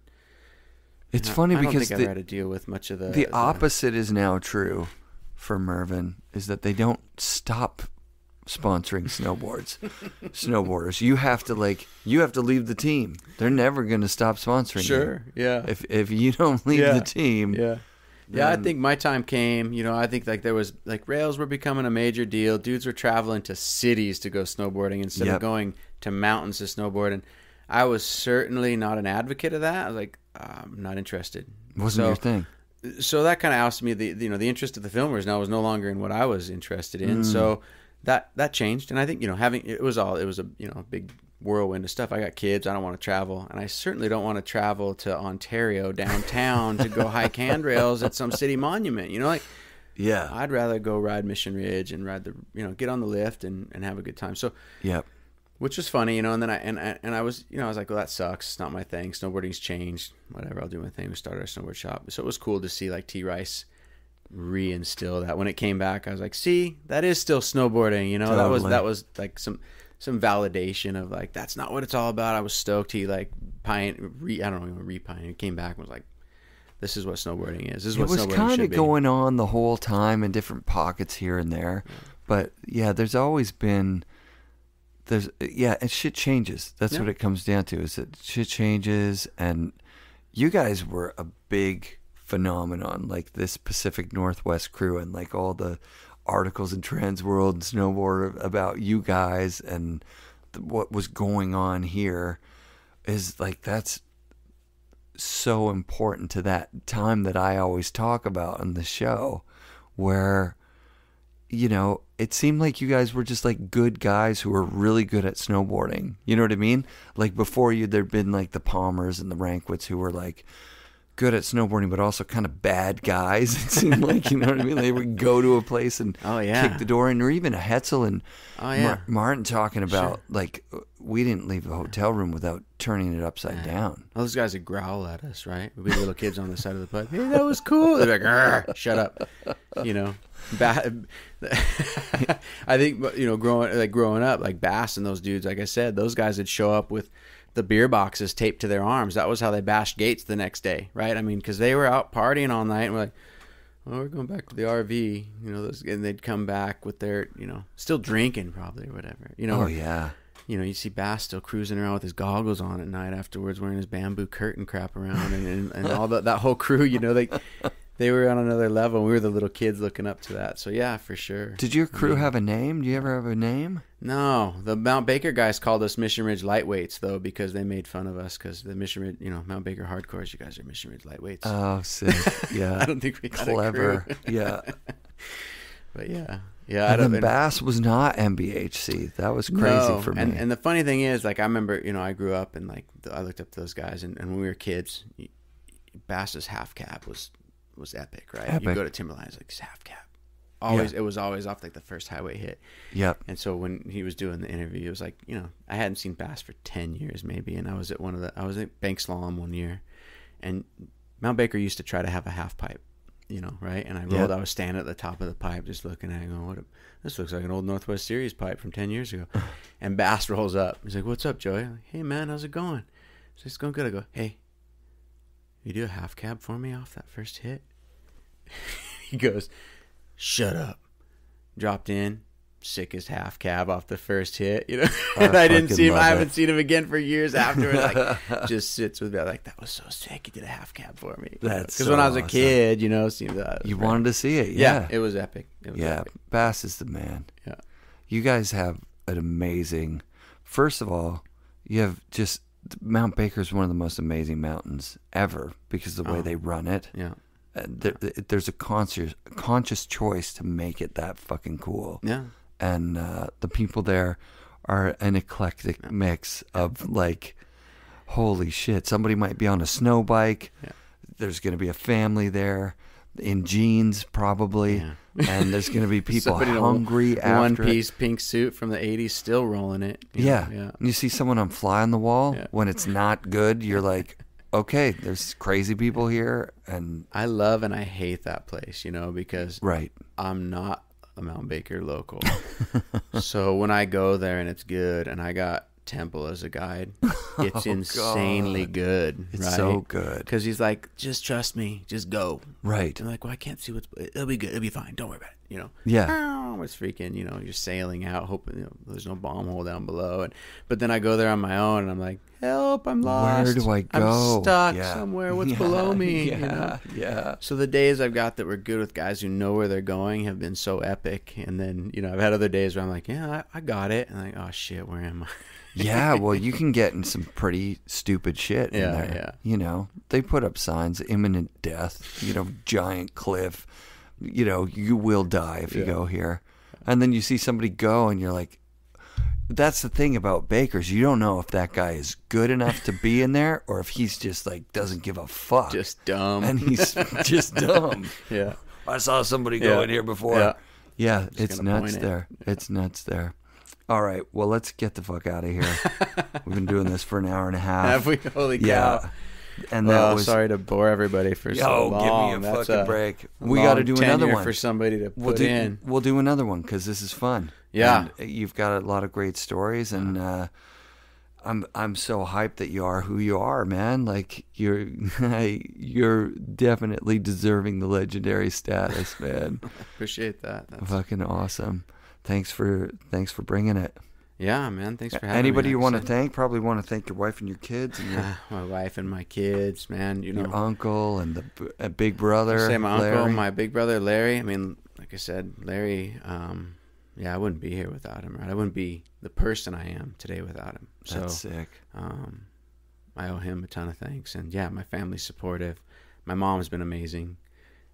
it's funny because I don't think I had to deal with much of the opposite is now true for Mervyn, is that they don't stop sponsoring snowboarders. You have to leave the team. They're never going to stop sponsoring you. Sure. Yeah. If you don't leave the team. Yeah. Yeah, I think my time came. You know, I think like there was like rails were becoming a major deal. Dudes were traveling to cities to go snowboarding instead of going to mountains to snowboard. And I was certainly not an advocate of that. I was like, I'm not interested. Wasn't your thing. So that kind of ousted me. The interest of the filmers now was no longer in what I was interested in. So that changed. And I think, you know, it was a, you know, big whirlwind of stuff. I got kids. I don't want to travel, and I certainly don't want to travel to Ontario downtown to go hike handrails at some city monument. You know, like, yeah, I'd rather go ride Mission Ridge and ride get on the lift and have a good time. So, yep. Which was funny, you know. And then I was, you know, I was like, well, that sucks. It's not my thing. Snowboarding's changed. Whatever, I'll do my thing. We started our snowboard shop, so it was cool to see like T. Rice reinstill that. When it came back, I was like, see, that is still snowboarding. You know, Totally. that was like some validation of like, that's not what it's all about. I was stoked. He like I don't know, repine. He came back and was like, this is what snowboarding is. This is what snowboarding should be. It was kind of going on the whole time in different pockets here and there. Yeah. But yeah, there's always been, and shit changes. That's what it comes down to, is that shit changes. And you guys were a big phenomenon, like this Pacific Northwest crew, and like all the articles in Trans World and Snowboard about you guys and what was going on here is like, that's so important to that time that I always talk about on the show, where, you know, it seemed like you guys were just like good guys who were really good at snowboarding. You know what I mean? Like before you, there'd been like the Palmers and the Rankwits who were like good at snowboarding, but also kind of bad guys. It seemed like, you know what I mean? They would go to a place and kick the door in, or even a Hetzel and Martin talking about like, we didn't leave the hotel room without turning it upside down. All those guys would growl at us, right? We'd be little kids on the side of the pipe. Hey, that was cool. They're like, "Arr, shut up," you know. I think, you know, growing up, like Bass and those dudes, like I said, those guys would show up with the beer boxes taped to their arms. That was how they bashed gates the next day, right? I mean, because they were out partying all night, and we're like, well, we're going back to the RV, you know, and they'd come back with their, you know, still drinking probably or whatever, you know. Oh, yeah. You know, you see Bass still cruising around with his goggles on at night afterwards, wearing his bamboo curtain crap around, and all that whole crew, you know, they were on another level. We were the little kids looking up to that. So yeah, for sure. Did your crew have a name? Do you ever have a name? No, the Mount Baker guys called us Mission Ridge Lightweights, though, because they made fun of us, because the Mission Ridge, you know, Mount Baker Hardcores, you guys are Mission Ridge Lightweights. Oh, sick. Yeah. I don't think we had Clever. a crew. Yeah. But yeah. And then Bass was not MBHC. That was crazy for me. And the funny thing is, like, I remember, you know, I grew up and like I looked up to those guys, and when we were kids, Bass's half cab was epic, right? Epic. You go to Timberline's, like, half cab. Always, It was always off like the first highway hit. Yep. And so when he was doing the interview, it was like, you know, I hadn't seen Bass for 10 years maybe, and I was at Bank Slalom one year, and Mount Baker used to try to have a half pipe, you know, right? And I was standing at the top of the pipe just looking at it going, this looks like an old Northwest Series pipe from 10 years ago. And Bass rolls up. He's like, what's up, Joey? I'm like, hey, man, how's it going? So it's going good. I go, hey, you do a half cab for me off that first hit? He goes, shut up. Dropped in, sickest half cab off the first hit, you know. And I didn't see him. I haven't seen him again for years afterwards. Like, just sits with me. I'm like, that was so sick. He did a half cab for me. That's because when I was a kid, you know, you wanted to see it. Yeah, it was epic. It was epic. Bass is the man. Yeah, you guys have an amazing. First of all, you have just Mount Baker is one of the most amazing mountains ever because of the way they run it. Yeah. There's a conscious choice to make it that fucking cool. Yeah. And the people there are an eclectic mix of like, holy shit, somebody might be on a snow bike. Yeah. There's going to be a family there in jeans probably. Yeah. And there's going to be people hungry after one-piece pink suit from the 80s still rolling it. Yeah. And you see someone on Fly on the Wall when it's not good, you're like, okay, there's crazy people here. And I love and I hate that place, you know, because right. I'm not a Mount Baker local. So when I go there and it's good and I got Temple as a guide, it's insanely good. It's right? so good. Because he's like, just trust me, just go. Right. I'm like, well, I can't see it'll be good. It'll be fine. Don't worry about it. You know? Yeah. It's freaking, you know, you're sailing out, hoping, you know, there's no bomb hole down below. But then I go there on my own and I'm like, help, I'm lost. Where do I go? I'm stuck somewhere. What's below me? Yeah. You know? Yeah. So the days I've got that were good with guys who know where they're going have been so epic. And then, you know, I've had other days where I'm like, yeah, I got it. And I'm like, oh shit, where am I? Yeah, well, you can get in some pretty stupid shit in there. Yeah. You know, they put up signs, imminent death, you know, giant cliff, you know, you will die if you go here. And then you see somebody go and you're like, that's the thing about Bakers. You don't know if that guy is good enough to be in there or if he's just like, doesn't give a fuck. Just dumb. And he's just dumb. Yeah. I saw somebody go in here before. Yeah, it's nuts there. Yeah. It's nuts there. All right, well, let's get the fuck out of here. We've been doing this for an hour and a half. Have we? Holy cow. Yeah. And that was sorry to bore everybody for so long. Give me a fucking break. We got to do another one for somebody to put in. We'll do another one because this is fun. Yeah, and you've got a lot of great stories, and I'm so hyped that you are who you are, man. Like you're definitely deserving the legendary status, man. Appreciate that. That's fucking awesome. Thanks for bringing it. Yeah, man. Thanks for having Anybody me. you want to thank? Probably want to thank your wife and your kids, and my wife and my kids, man. You know, your uncle and the big brother. Say my Larry. uncle, my big brother Larry. I mean, like I said, Larry. Yeah, I wouldn't be here without him. Right, I wouldn't be the person I am today without him. So, that's sick. I owe him a ton of thanks, and yeah, my family's supportive. My mom's been amazing,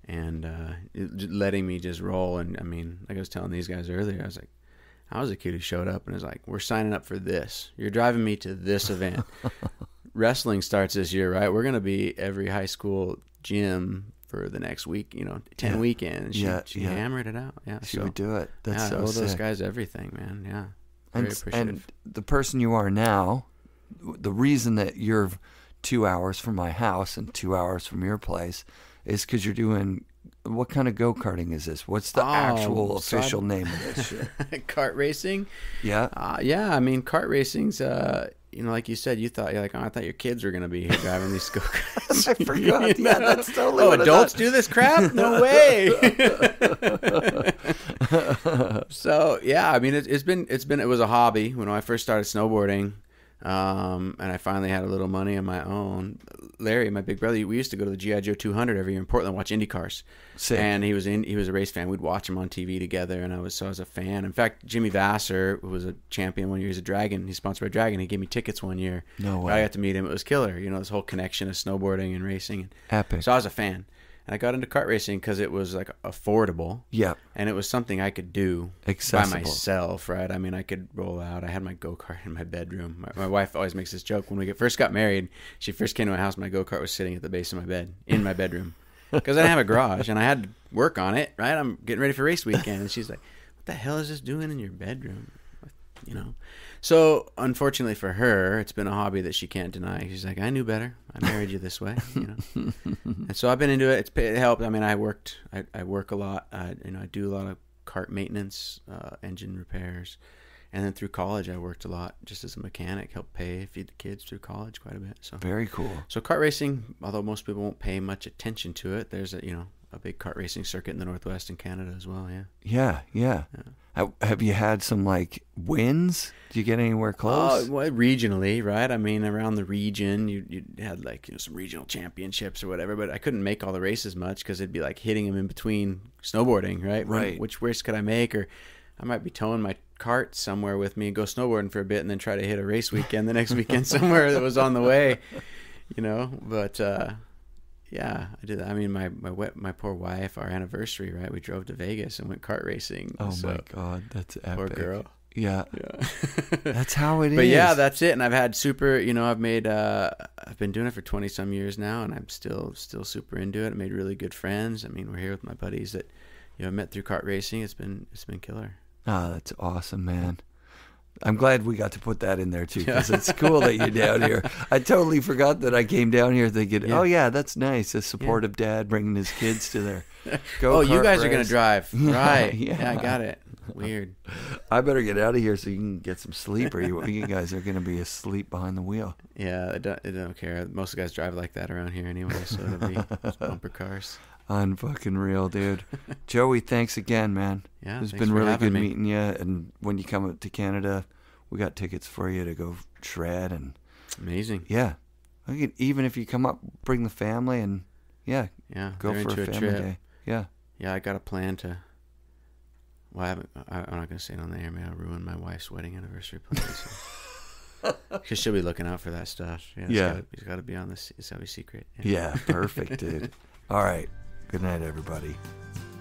and letting me just roll. And I mean, like I was telling these guys earlier, I was a kid who showed up and was like, "We're signing up for this. You're driving me to this event. Wrestling starts this year, right? We're gonna be every high school gym for the next week, 10 weekends." She hammered it out. Yeah, she would do it. That's so I owe sick. those guys everything, man. Yeah, very appreciative. And the person you are now, the reason that you're 2 hours from my house and 2 hours from your place is because you're doing. What kind of go-karting is this? What's the actual official name of this shit? Kart racing? Yeah. Yeah, I mean, kart racing's, like you said, I thought your kids were going to be here driving these go-karts. I forgot. Yeah, that's totally what adults do this crap? No way. So, yeah, I mean, it was a hobby when I first started snowboarding. And I finally had a little money of my own. Larry, my big brother, we used to go to the G.I. Joe 200 every year in Portland, watch Indy cars. Sick. And he was a race fan. We'd watch him on TV together, and I was a fan. In fact, Jimmy Vassar, who was a champion one year, he's a Dragon. He's sponsored by Dragon. He gave me tickets one year. No way. I got to meet him. It was killer. This whole connection of snowboarding and racing. Epic. So I was a fan. And I got into kart racing because it was like affordable. Yeah. And it was something I could do accessible by myself, right? I mean, I could roll out. I had my go-kart in my bedroom. My wife always makes this joke. When we first got married, she first came to my house, my go-kart was sitting at the base of my bed, in my bedroom. Because I didn't have a garage, and I had to work on it, right? I'm getting ready for race weekend. And she's like, what the hell is this doing in your bedroom? So, unfortunately for her, it's been a hobby that she can't deny. She's like, I knew better. I married you this way, And so I've been into it. It helped. I mean, I work a lot. I do a lot of kart maintenance, engine repairs. And then through college, I worked a lot just as a mechanic, helped feed the kids through college quite a bit. So very cool. So kart racing, although most people won't pay much attention to it, there's a big kart racing circuit in the Northwest in Canada as well. Yeah. Have you had some wins? Do you get anywhere close? Well, regionally, right? I mean, around the region, you had some regional championships or whatever. But I couldn't make all the races much because it'd be like hitting them in between snowboarding, right? Right. Which race could I make? Or I might be towing my cart somewhere with me and go snowboarding for a bit, and then try to hit a race weekend the next weekend somewhere that was on the way, But yeah, I did. I mean, my poor wife, our anniversary, right? We drove to Vegas and went kart racing. Oh my God, that's epic. Poor girl. Yeah. That's how it is. But yeah, that's it. And I've had I've been doing it for 20 some years now, and I'm still super into it. I made really good friends. I mean, we're here with my buddies that I met through kart racing. It's been killer. Oh, that's awesome, man. I'm glad we got to put that in there too, because it's cool that you're down here. I totally forgot that I came down here thinking, oh yeah, that's nice. A supportive dad bringing his kids to their go-kart you guys race. are going to drive. Right. Yeah, I got it. Weird. I better get out of here so you can get some sleep, or you guys are going to be asleep behind the wheel. Yeah, I don't care. Most of the guys drive like that around here anyway, so it'll be bumper cars. Unfucking real, dude. Joey, thanks again, man. Yeah, it's been really good meeting you. And when you come up to Canada, we got tickets for you to go shred. And amazing. Yeah, even if you come up, bring the family and go for a family day. Yeah. I got a plan to. Well, I'm not going to say it on the air. Maybe I'll ruin my wife's wedding anniversary plans. Because she'll be looking out for that stuff. It's got to be on this. It's got to be secret. Yeah, perfect, dude. All right. Good night, everybody.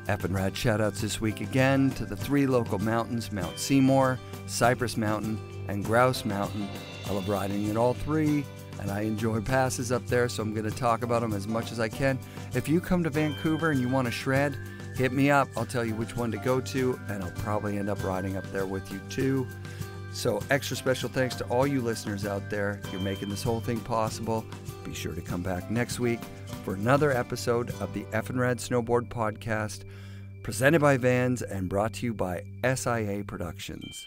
FNRad shout-outs this week again to the 3 local mountains, Mount Seymour, Cypress Mountain, and Grouse Mountain. I love riding at all 3, and I enjoy passes up there, so I'm going to talk about them as much as I can. If you come to Vancouver and you want to shred, hit me up. I'll tell you which one to go to, and I'll probably end up riding up there with you too. So extra special thanks to all you listeners out there. You're making this whole thing possible. Be sure to come back next week for another episode of the FNRad Snowboard Podcast, presented by Vans and brought to you by SIA Productions.